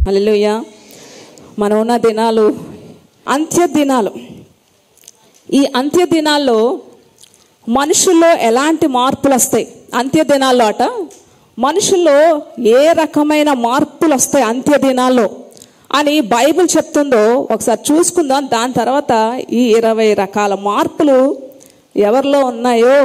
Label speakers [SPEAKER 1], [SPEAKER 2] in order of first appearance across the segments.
[SPEAKER 1] హల్లెలూయా. మనం ఉన్న దినాలు అంత్య దినాలు. ఈ అంత్య దినాల్లో మనుషుల్లో ఎలాంటి మార్పులు వస్తాయి? అంత్య దినాల్లో మనుషుల్లో ఏ రకమైన మార్పులు వస్తాయి అంత్య దినాల్లో అని బైబిల్ చెప్తుందో ఒకసారి చూసుకుందాం. దాని తర్వాత ఈ 20 రకాల మార్పులు ఎవరిలో ఉన్నాయో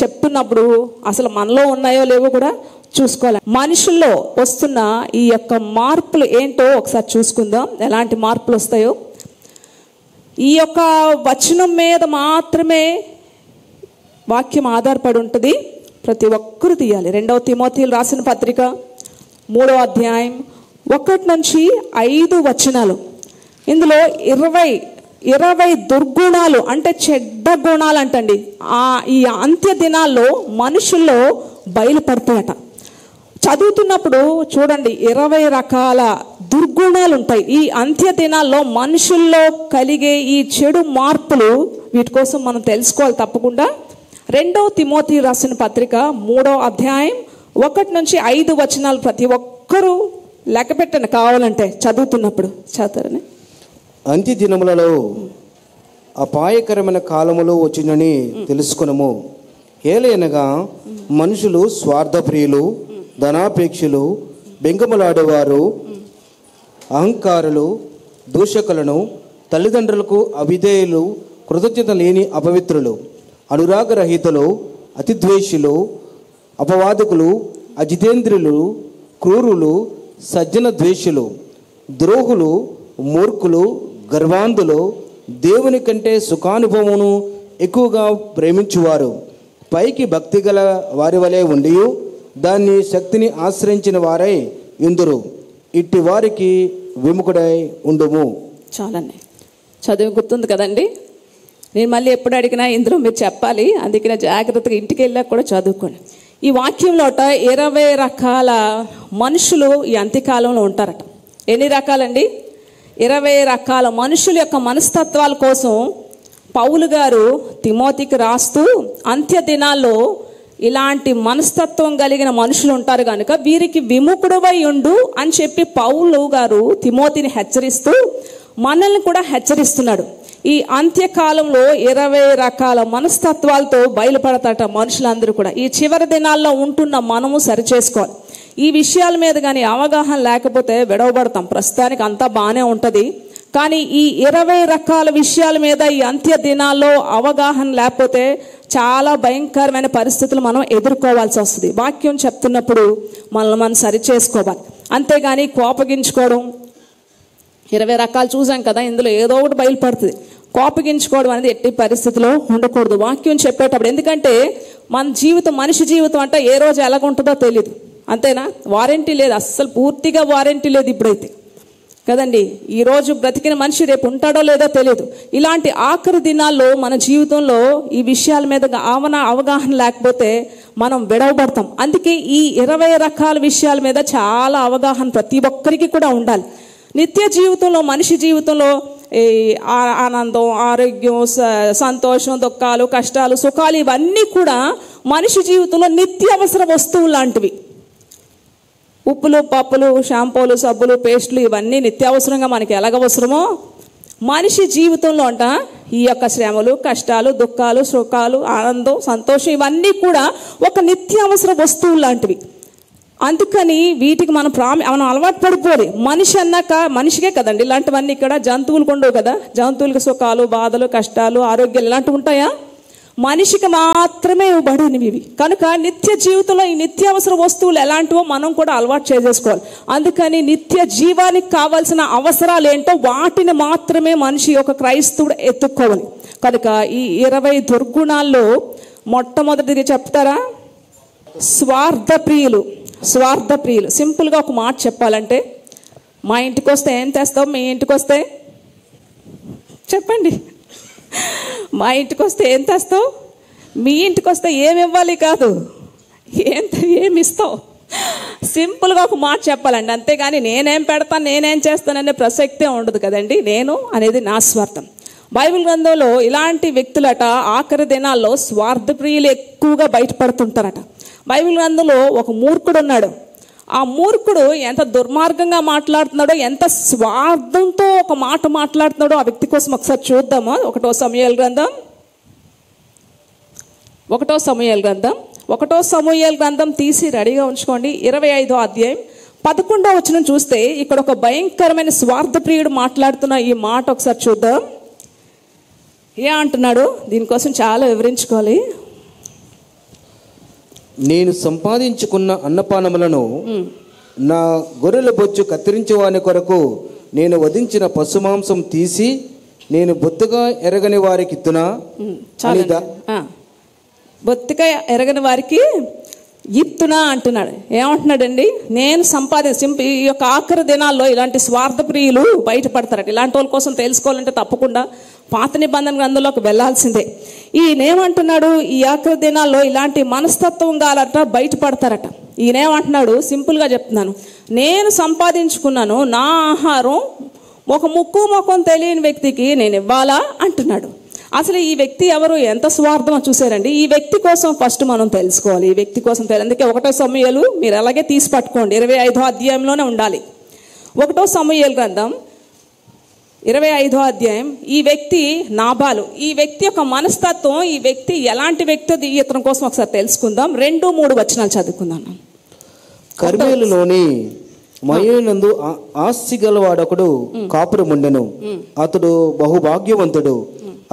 [SPEAKER 1] చెప్తున్నప్పుడు అసలు మనలో ఉన్నాయో లేవో కూడా చూసుకోవాలి. మనుషుల్లో వస్తున్న ఈ యొక్క మార్పులు ఏంటో ఒకసారి చూసుకుందాం, ఎలాంటి మార్పులు వస్తాయో. ఈ యొక్క వచనం మీద మాత్రమే వాక్యం ఆధారపడి ఉంటుంది. ప్రతి ఒక్కరు తీయాలి. 2వ తిమోతిలు రాసిన పత్రిక 3వ అధ్యాయం 1 నుంచి 5 వచనాలు. ఇందులో 20 దుర్గుణాలు అంటే చెడ్డ గుణాలు అంటండి ఈ అంత్య దినాల్లో మనుషుల్లో బయలుపడతాయట. చదువుతున్నప్పుడు చూడండి, 20 రకాల దుర్గుణాలు ఉంటాయి ఈ అంత్య దినాల్లో మనుషుల్లో కలిగే ఈ చెడు మార్పులు. వీటి కోసం మనం తెలుసుకోవాలి తప్పకుండా. 2వ తిమోతి రాసిన పత్రిక 3వ అధ్యాయం 1 నుంచి 5 వచనాలు ప్రతి ఒక్కరూ లెక్క పెట్టండి కావాలంటే చదువుతున్నప్పుడు. చదువుతారని.
[SPEAKER 2] అంత్య దినములలో అపాయకరమైన కాలములు వచ్చినని తెలుసుకునము. ఏలైనగా మనుషులు స్వార్థప్రియులు, ధనాపేక్షులు, బెంగములాడేవారు, అహంకారులు, దూషకులను, తల్లిదండ్రులకు అవిధేయులు, కృతజ్ఞత లేని అపవిత్రులు, అనురాగరహితులు, అతిద్వేషులు, అపవాదకులు, అజితేంద్రులు, క్రూరులు, సజ్జన ద్వేషులు, ద్రోహులు, మూర్ఖులు, గర్వాంధులు, దేవుని కంటే సుఖానుభవమును ఎక్కువగా ప్రేమించువారు, పైకి భక్తి గల వారి వలె ఉండి దాన్ని శక్తిని ఆశ్రయించిన వారై ఇందురు. ఇట్టి వారికి విముఖుడై ఉండుము.
[SPEAKER 1] చాలండి, చదువు గుర్తుంది కదండి. నేను మళ్ళీ ఎప్పుడు అడిగినా ఇందులో మీరు చెప్పాలి, అందుకనే జాగ్రత్తగా ఇంటికి వెళ్ళాక కూడా చదువుకోండి. ఈ వాక్యంలో 20 రకాల మనుషులు ఈ అంత్యకాలంలో ఉంటారట. ఎన్ని రకాలండి? 20 రకాల మనుషుల యొక్క మనస్తత్వాల కోసం పౌలు గారు తిమోతికి రాస్తూ అంత్య దినాల్లో ఇలాంటి మనస్తత్వం కలిగిన మనుషులు ఉంటారు కనుక వీరికి విముఖుడవై ఉండు అని చెప్పి పౌలు గారు తిమోతిని హెచ్చరిస్తూ మనల్ని కూడా హెచ్చరిస్తున్నాడు. ఈ అంత్యకాలంలో 20 రకాల మనస్తత్వాలతో బయలుపడతాట మనుషులందరూ కూడా. ఈ చివరి దినాల్లో ఉంటున్న మనము సరిచేసుకోవాలి. ఈ విషయాల మీద కానీ అవగాహన లేకపోతే విడవబడతాం. ప్రస్తుతానికి అంతా బాగానే ఉంటుంది, కానీ ఈ 20 రకాల విషయాల మీద ఈ అంత్య దినాల్లో అవగాహన లేకపోతే చాలా భయంకరమైన పరిస్థితులు మనం ఎదుర్కోవాల్సి వస్తుంది. వాక్యం చెప్తున్నప్పుడు మనల్ని మనం సరిచేసుకోవాలి, అంతేగాని కోపగించుకోవడం. 20 రకాలు చూసాం కదా, ఇందులో ఏదో ఒకటి బయలుపడుతుంది. కోపగించుకోవడం అనేది ఎట్టి పరిస్థితిలో ఉండకూడదు వాక్యం చెప్పేటప్పుడు. ఎందుకంటే మన జీవితం, మనిషి జీవితం అంటే ఏ రోజు ఎలాగుంటుందో తెలియదు, అంతేనా? వారంటీ లేదు, అస్సలు పూర్తిగా వారంటీ లేదు ఇప్పుడైతే కదండి. ఈరోజు బ్రతికిన మనిషి రేపు ఉంటాడో లేదో తెలియదు. ఇలాంటి ఆఖరి దినాల్లో మన జీవితంలో ఈ విషయాల మీద అవగాహన లేకపోతే మనం విడవబడతాం. అందుకే ఈ 20 రకాల విషయాల మీద చాలా అవగాహన ప్రతి ఒక్కరికి కూడా ఉండాలి. నిత్య జీవితంలో, మనిషి జీవితంలో ఈ ఆనందం, ఆరోగ్యం, సంతోషం, దుఃఖాలు, కష్టాలు, సుఖాలు ఇవన్నీ కూడా మనిషి జీవితంలో నిత్యావసర వస్తువులు లాంటివి. ఉప్పులు, పప్పులు, షాంపూలు, సబ్బులు, పేస్టులు ఇవన్నీ నిత్యావసరంగా మనకి ఎలాగవసరమో మనిషి జీవితంలో ఈ యొక్క శ్రమలు, కష్టాలు, దుఃఖాలు, సుఖాలు, ఆనందం, సంతోషం ఇవన్నీ కూడా ఒక నిత్యావసర వస్తువులు లాంటివి. అందుకని వీటికి మనం అలవాటు పడిపోవాలి. మనిషి అన్నాక మనిషికే కదండి ఇలాంటివన్నీ. ఇక్కడ జంతువులకు ఉండవు కదా, జంతువులకు సుఖాలు, బాధలు, కష్టాలు, ఆరోగ్యాలు ఇలాంటివి ఉంటాయా? మనిషికి మాత్రమే ఇవ్వబడినవి ఇవి. కనుక నిత్య జీవితంలో ఈ నిత్యావసర వస్తువులు ఎలాంటివో మనం కూడా అలవాటు చేసుకోవాలి. అందుకని నిత్య జీవానికి కావాల్సిన అవసరాలు ఏంటో వాటిని మాత్రమే మనిషి ఒక క్రైస్తవుడు ఎత్తుక్కోవాలి. కనుక ఈ 20 దుర్గుణాల్లో మొట్టమొదటిది చెప్తారా? స్వార్థప్రియులు. సింపుల్గా ఒక మాట చెప్పాలంటే, మా ఇంటికి వస్తే ఏం తెస్తావు? మీ ఇంటికి వస్తే చెప్పండి, మా ఇంటికి వస్తే ఏం తెస్తావు? మీ ఇంటికి వస్తే ఏమి ఇవ్వాలి కాదు, ఏమి ఇస్తావు? సింపుల్గా ఒక మాట చెప్పాలండి, అంతేగాని నేనేం పెడతాను, నేనేం చేస్తాననే ప్రసక్తే ఉండదు కదండి. నేను అనేది నా స్వార్థం. బైబిల్ గ్రంథంలో ఇలాంటి వ్యక్తులట ఆఖరి దినాల్లో స్వార్థప్రియులు ఎక్కువగా బయటపడుతుంటారట. బైబిల్ గ్రంథంలో ఒక మూర్ఖుడు ఉన్నాడు. ఆ మూర్ఖుడు ఎంత దుర్మార్గంగా మాట్లాడుతున్నాడో, ఎంత స్వార్థంతో ఒక మాట మాట్లాడుతున్నాడో ఆ వ్యక్తి కోసం ఒకసారి చూద్దామా. 1 సమూయేలు గ్రంథం తీసి రెడీగా ఉంచుకోండి. 25వ అధ్యాయం 11వ వచనం చూస్తే ఇక్కడ ఒక భయంకరమైన స్వార్థప్రియుడు మాట్లాడుతున్న ఈ మాట ఒకసారి చూద్దాం. ఏ అంటున్నాడు, దీనికోసం చాలా వివరించుకోవాలి.
[SPEAKER 2] నేను సంపాదించుకున్న అన్నపానములను నా గొర్రెల బొచ్చు కత్తిరించే వాని కొరకు నేను వధించిన పశుమాంసం తీసి నేను బొత్తుగా ఎరగని వారికి ఇత్తునా.
[SPEAKER 1] బొత్తిగా ఎరగని వారికి ఇత్తునా అంటున్నాడు. ఏమంటున్నాడండి, నేను ఈ యొక్క ఆఖరి దినాల్లో ఇలాంటి స్వార్థప్రియులు బయటపడతారట. ఇలాంటి వాళ్ళ కోసం తెలుసుకోవాలంటే తప్పకుండా పాత నిబంధన గ్రంథంలోకి వెళ్లాల్సిందే. ఈయనేమంటున్నాడు, ఈ ఆఖరి దినాల్లో ఇలాంటి మనస్తత్వం గాలట బయటపడతారట. ఈయనేమంటున్నాడు, సింపుల్గా చెప్తున్నాను, నేను సంపాదించుకున్నాను, నా ఆహారం ఒక ముక్కు ముఖం తెలియని వ్యక్తికి నేను ఇవ్వాలా అంటున్నాడు. అసలు ఈ వ్యక్తి ఎవరు, ఎంత స్వార్థమో చూసారండి. ఈ వ్యక్తి కోసం ఫస్ట్ మనం తెలుసుకోవాలి. ఈ వ్యక్తి కోసం అందుకే 1 సమూయేలు మీరు అలాగే తీసి పట్టుకోండి, 25వ అధ్యాయంలోనే ఉండాలి. 1 సమూయేలు గ్రంథం 25వ అధ్యాయం. ఈ వ్యక్తి నాబాలు. ఈ వ్యక్తి యొక్క మనస్తత్వం, ఈ వ్యక్తి ఎలాంటి వ్యక్తి, ఇతని కోసం ఒకసారి తెలుసుకుందాం. 2-3 వచనాలు చదువుకుందాం.
[SPEAKER 2] కర్మేలులోని మయోనందు ఆస్తి గలవాడొకడు కాపురముండెను. అతడు బహుభాగ్యవంతుడు.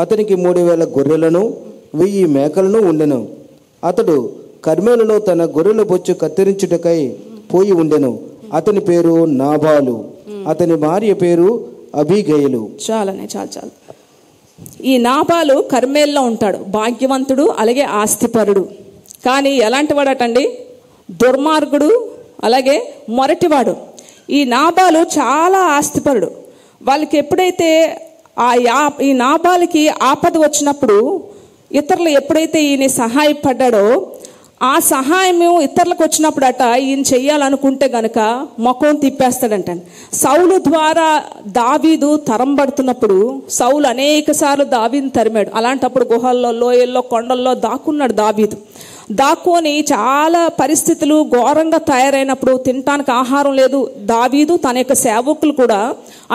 [SPEAKER 2] అతనికి 3000 గొర్రెలను 1000 మేకలను ఉండెను. అతడు కర్మేలులో తన గొర్రెల బొచ్చు కత్తిరించుటకై పోయి ఉండెను. అతని పేరు నాబాలు, అతని భార్య పేరు అబీగయలు. చాలు. ఈ నాబాలు కర్మేల్లో ఉంటాడు, భాగ్యవంతుడు, అలాగే ఆస్తిపరుడు. కానీ ఎలాంటి వాడటండి, దుర్మార్గుడు, అలాగే మొరటివాడు. ఈ నాబాలు చాలా ఆస్తిపరుడు. వాళ్ళకి ఎప్పుడైతే ఈ నాబాలుకి ఆపద వచ్చినప్పుడు ఇతరులు ఎప్పుడైతే ఈయన సహాయపడ్డాడో, ఆ సహాయము ఇతరులకు వచ్చినప్పుడు ఈయన చెయ్యాలనుకుంటే గనక ముఖం తిప్పేస్తాడంట. సౌలు ద్వారా దావీదు తరంబడుతున్నప్పుడు సౌలు అనేక సార్లు దావీదుని తరిమాడు. అలాంటప్పుడు గుహల్లో, లోయల్లో, కొండల్లో దాక్కున్నాడు దావీదు. దాక్కొని చాలా పరిస్థితులు ఘోరంగా తయారైనప్పుడు తినటానికి ఆహారం లేదు. దావీదు తన యొక్క సేవకులు కూడా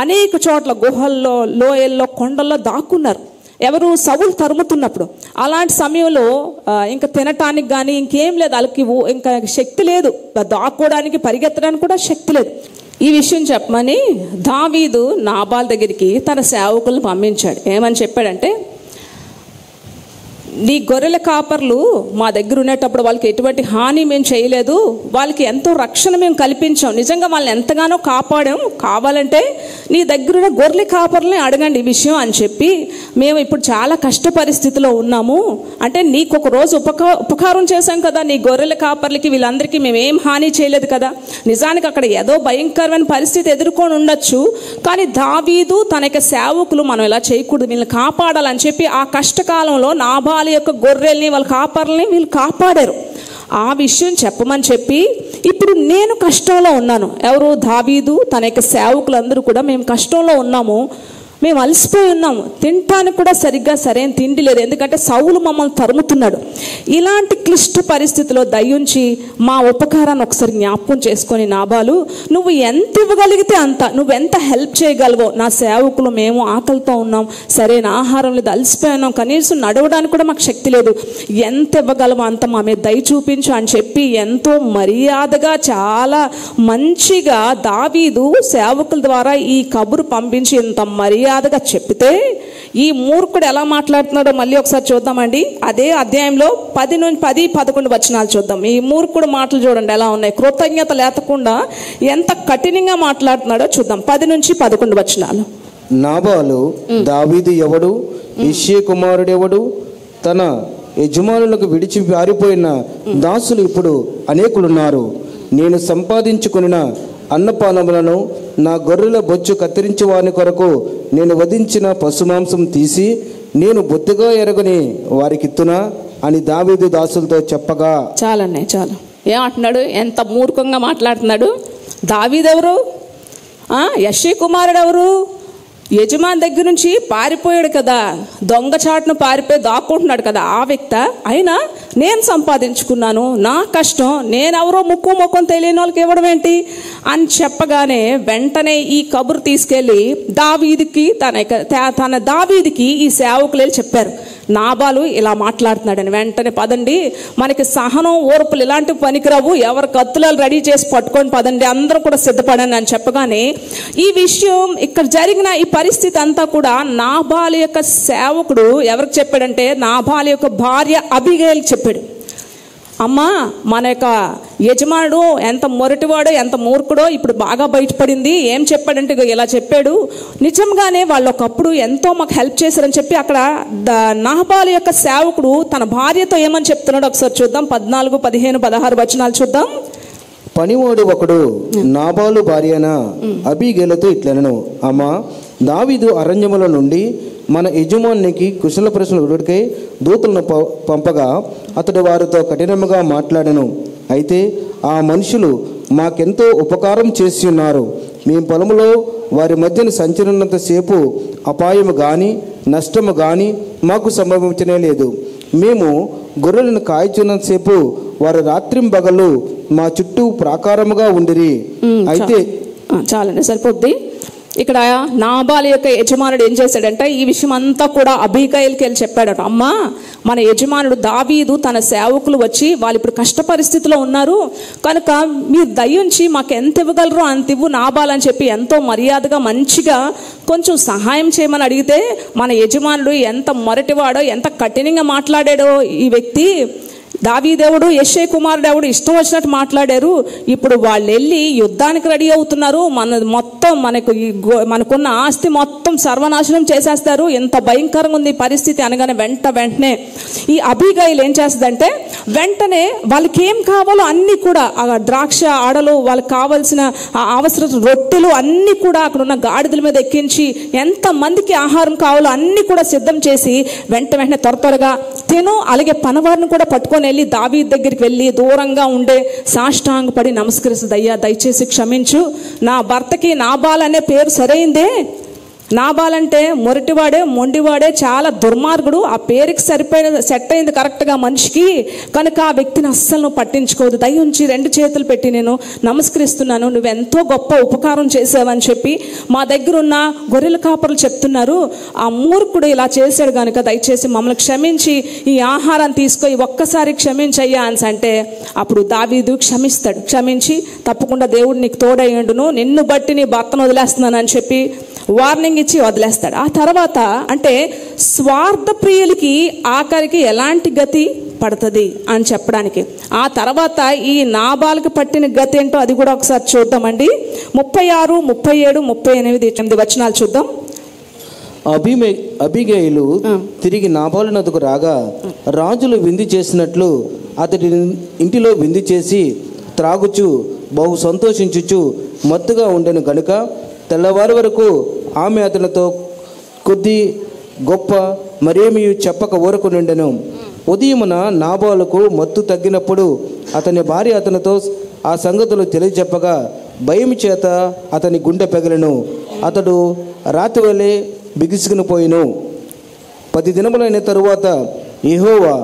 [SPEAKER 2] అనేక చోట్ల గుహల్లో, లోయల్లో, కొండల్లో దాక్కున్నారు. ఎవరు, సౌలు తరుముతున్నప్పుడు. అలాంటి సమయంలో ఇంకా తినటానికి కానీ ఇంకేం లేదు, వాళ్ళకి ఇంకా శక్తి లేదు, దాక్కోవడానికి పరిగెత్తడానికి కూడా శక్తి లేదు. ఈ విషయం చెప్పమని దావీదు నాబాల్ దగ్గరికి తన సేవకులను పంపించాడు. ఏమని చెప్పాడంటే, నీ గొర్రెల కాపర్లు మా దగ్గర ఉండేటప్పుడు వాళ్ళకి ఎటువంటి హాని మేము చేయలేదు, వాళ్ళకి ఎంతో రక్షణ మేము కల్పించాం, నిజంగా వాళ్ళని ఎంతగానో కాపాడాం, కావాలంటే నీ దగ్గరున్న గొర్రెల కాపర్లని అడగండి ఈ విషయం అని చెప్పి, మేము ఇప్పుడు చాలా కష్ట పరిస్థితిలో ఉన్నాము, అంటే నీకు ఒక రోజు ఉపకారం చేశాం కదా, నీ గొర్రెల కాపర్లకి వీళ్ళందరికీ మేమేం హాని చేయలేదు కదా. నిజానికి అక్కడ ఏదో భయంకరమైన పరిస్థితి ఎదుర్కొని ఉండొచ్చు, కానీ దావీదు తన యొక్క సేవకులు మనం ఇలా చేయకూడదు, వీళ్ళని కాపాడాలని చెప్పి ఆ కష్టకాలంలో నాబాలు యొక్క గొర్రెల్ని, వాళ్ళ కాపర్లని వీళ్ళు కాపాడారు. ఆ విషయం చెప్పమని చెప్పి, ఇప్పుడు నేను కష్టంలో ఉన్నాను, ఎవరు, దావీదు తన యొక్క సేవకులందరూ కూడా మేము కష్టంలో ఉన్నాము, మేము అలసిపోయి ఉన్నాము, తినటానికి కూడా సరిగ్గా సరైన తిండి లేదు, ఎందుకంటే సౌలు మమ్మల్ని తరుముతున్నాడు. ఇలాంటి క్లిష్ట పరిస్థితిలో దయ్యుంచి మా ఉపకారాన్ని ఒకసారి జ్ఞాపకం చేసుకొని, నాబాలు నువ్వు ఎంత ఇవ్వగలిగితే అంత, నువ్వెంత హెల్ప్ చేయగలవో, నా సేవకులు మేము ఆకలితో ఉన్నాం, సరైన ఆహారం లేదు, అలసిపోయి ఉన్నాం, కనీసం నడవడానికి కూడా మాకు శక్తి లేదు, ఎంత ఇవ్వగలవో అంత మా మీద దయ చూపించు అని చెప్పి ఎంతో మర్యాదగా చాలా మంచిగా దావీదు సేవకుల ద్వారా ఈ కబురు పంపించి ఇంత మర్యాదగా చెప్పితే, ఈ మూర్ఖుడు ఎలా మాట్లాడుతున్నాడో మళ్ళీ ఒకసారి చూద్దామండి. అదే అధ్యాయంలో 10-11 వచనాలు చూద్దాం. ఈ మూర్ఖుడు మాటలు చూడండి ఎలా ఉన్నాయి, కృతజ్ఞత లేకుండా ఎంత కఠినంగా మాట్లాడుతున్నాడో చూద్దాం. 10-11 వచనాలు. నాబాలు, దావీదు ఎవడు, ఇష్షే కుమారుడు ఎవడు, తన యజమానులకు విడిచి పారిపోయిన దాసులు ఇప్పుడు అనేకులున్నారు. నేను సంపాదించుకున్న అన్నపానములను నా గొర్రెల బొచ్చు కత్తిరించి వాని కొరకు నేను వధించిన పశుమాంసం తీసి నేను బొత్తుగా ఎరగని వారికి ఇత్తునా అని దావీదు దాసులతో చెప్పగా.
[SPEAKER 1] చాలు. ఏమంటున్నాడు, ఎంత మూర్ఖంగా మాట్లాడుతున్నాడు. దావీదు ఎవరు, యెష్షే కుమారుడు ఎవరు,
[SPEAKER 2] యజమాని దగ్గర నుంచి పారిపోయాడు కదా, దొంగచాటును పారిపోయి దాక్కుంటున్నాడు కదా ఆ వ్యక్తి. అయినా నేను సంపాదించుకున్నాను, నా కష్టం, నేనెవరో ముక్కు ముఖం తెలియని వాళ్ళకి ఇవ్వడం ఏంటి అని చెప్పగానే వెంటనే ఈ కబురు తీసుకెళ్ళి దావీదుకి తన దావీదుకి ఈ సేవకులు చెప్పారు, నాబాలు ఇలా మాట్లాడుతున్నాడని. వెంటనే పదండి, మనకి సహనం ఓర్పులు ఇలాంటివి పనికిరావు, ఎవరి కత్తులాలు రెడీ చేసి పట్టుకొని పదండి, అందరూ కూడా సిద్ధపడండి అని చెప్పగానే ఈ విషయం ఇక్కడ జరిగిన ఈ పరిస్థితి అంతా కూడా నాబాలు యొక్క సేవకుడు ఎవరికి చెప్పాడంటే నాబాలు యొక్క భార్య అబీగయల్కి చెప్పాడు. అమ్మా, మన యొక్క యజమానుడు ఎంత మొరటివాడో ఎంత మూర్ఖుడో ఇప్పుడు బాగా బయటపడింది. ఏం చెప్పాడంటే ఇలా చెప్పాడు, నిజంగానే వాళ్ళు ఒకప్పుడు ఎంతో మాకు హెల్ప్ చేశారని చెప్పి అక్కడ నాబాలు యొక్క సేవకుడు తన భార్యతో ఏమని చెప్తున్నాడు ఒకసారి చూద్దాం. 14, 15, 16 వచనాలు చూద్దాం.
[SPEAKER 3] పనివాడు ఒకడు నాబాలు భార్యన అబీగయలుతో ఇట్లనెను, అమ్మా, దావీదు అరణ్యముల నుండి మన యజమానికి కుశల ప్రశ్నలు అడుగుటకై దూతలను పంపగా అతడు వారితో కఠినముగా మాట్లాడెను. అయితే ఆ మనుషులు మాకెంతో ఉపకారం చేసి ఉన్నారు. మేము పొలములో వారి మధ్యన సంచరినంతసేపు అపాయము కానీ నష్టము కానీ మాకు సంభవించనే లేదు. మేము గొర్రెలను కాయచున్నంతసేపు వారు రాత్రింబగళ్ళు మా చుట్టూ ప్రాకారముగా ఉండిరి. అయితే
[SPEAKER 2] చాలండి, సరిపోద్ది. ఇక్కడ నాబాలు యొక్క యజమానుడు ఏం చేశాడంటే ఈ విషయం అంతా కూడా అబీగయల్కి వెళ్ళి చెప్పాడట. అమ్మా, మన యజమానుడు దావీదు తన సేవకులు వచ్చి వాళ్ళు ఇప్పుడు కష్ట పరిస్థితిలో ఉన్నారు కనుక మీరు దయించి మాకు ఎంత ఇవ్వగలరో అంత ఇవ్వు నాబాలు అని చెప్పి ఎంతో మర్యాదగా మంచిగా కొంచెం సహాయం చేయమని అడిగితే మన యజమానుడు ఎంత మొరటివాడో ఎంత కఠినంగా మాట్లాడాడో ఈ వ్యక్తి. దావీదేవుడు యెషై కుమారుడు ఎవడు ఇష్టం వచ్చినట్టు మాట్లాడారు. ఇప్పుడు వాళ్ళు వెళ్ళి యుద్ధానికి రెడీ అవుతున్నారు, మొత్తం మనకున్న ఆస్తి మొత్తం సర్వనాశనం చేసేస్తారు, ఎంత భయంకరంగా ఉంది పరిస్థితి అనగానే వెంటనే ఈ అబీగయల్ ఏం చేస్తుందంటే వెంటనే వాళ్ళకి ఏం కావాలో అన్నీ కూడా ఆ ద్రాక్ష ఆడలు వాళ్ళకి కావాల్సిన అవసర రొట్టెలు అన్నీ కూడా అక్కడ ఉన్న గాడిదల మీద ఎక్కించి ఎంతమందికి ఆహారం కావాలో అన్నీ కూడా సిద్ధం చేసి వెంటనే త్వరగా తిను, అలాగే పనవారిని కూడా పట్టుకొని వెళ్ళి దావీదు దగ్గరికి వెళ్ళి దూరంగా ఉండే సాష్టాంగపడి నమస్కరిస్తుంది. అయ్యా, దయచేసి క్షమించు, నా భర్తకి నాబాల్ అనే పేరు సరైందే. నాబాల్ అంటే మొరటివాడే, మొండివాడే, చాలా దుర్మార్గుడు. ఆ పేరుకి సెట్ అయింది కరెక్ట్గా మనిషికి. కనుక ఆ వ్యక్తిని అస్సలు నువ్వు పట్టించుకోవద్దు, దయ ఉంచి 2 చేతులు పెట్టి నేను నమస్కరిస్తున్నాను, నువ్వెంతో గొప్ప ఉపకారం చేసావని చెప్పి మా దగ్గర ఉన్న గొర్రెల కాపరులు చెప్తున్నారు. ఆ మూర్ఖుడు ఇలా చేశాడు కనుక దయచేసి మమ్మల్ని క్షమించి ఈ ఆహారాన్ని తీసుకో, ఒక్కసారి క్షమించయ్యా అని అంటే అప్పుడు దావీదు క్షమిస్తాడు. క్షమించి తప్పకుండా దేవుడు నీకు తోడయ్యుండును, నిన్ను బట్టి నీ భర్తను వదిలేస్తున్నాను అని చెప్పి వార్నింగ్ ఇచ్చి వదిలేస్తాడు. ఆ తర్వాత అంటే స్వార్థ ప్రియులకి ఆఖరికి ఎలాంటి గతి పడుతుంది అని చెప్పడానికి ఆ తర్వాత ఈ నాబాలుకి పట్టిన గతి ఏంటో అది కూడా ఒకసారి చూద్దామండి. 36, 37, 38 వచనాలు చూద్దాం.
[SPEAKER 3] అబీగయలు తిరిగి నాబాలు నదుకు రాగా రాజులు విందు చేసినట్లు అతడి ఇంటిలో విందు చేసి త్రాగుచు బహు సంతోషించుచు మత్తుగా ఉండెను గనుక తెల్లవారి వరకు ఆమె అతనితో కొద్ది గొప్ప మరేమీ చెప్పక ఊరకు నిండెను. ఉదయమున నాబాలుకు మత్తు తగ్గినప్పుడు అతని భార్య అతనితో ఆ సంగతులు తెలియజెప్పగా భయం చేత అతని గుండె పెగలెను. అతడు రాత్రి వలె బిగుసుకుని పోయిను. 10 దినములైన తరువాత యెహోవా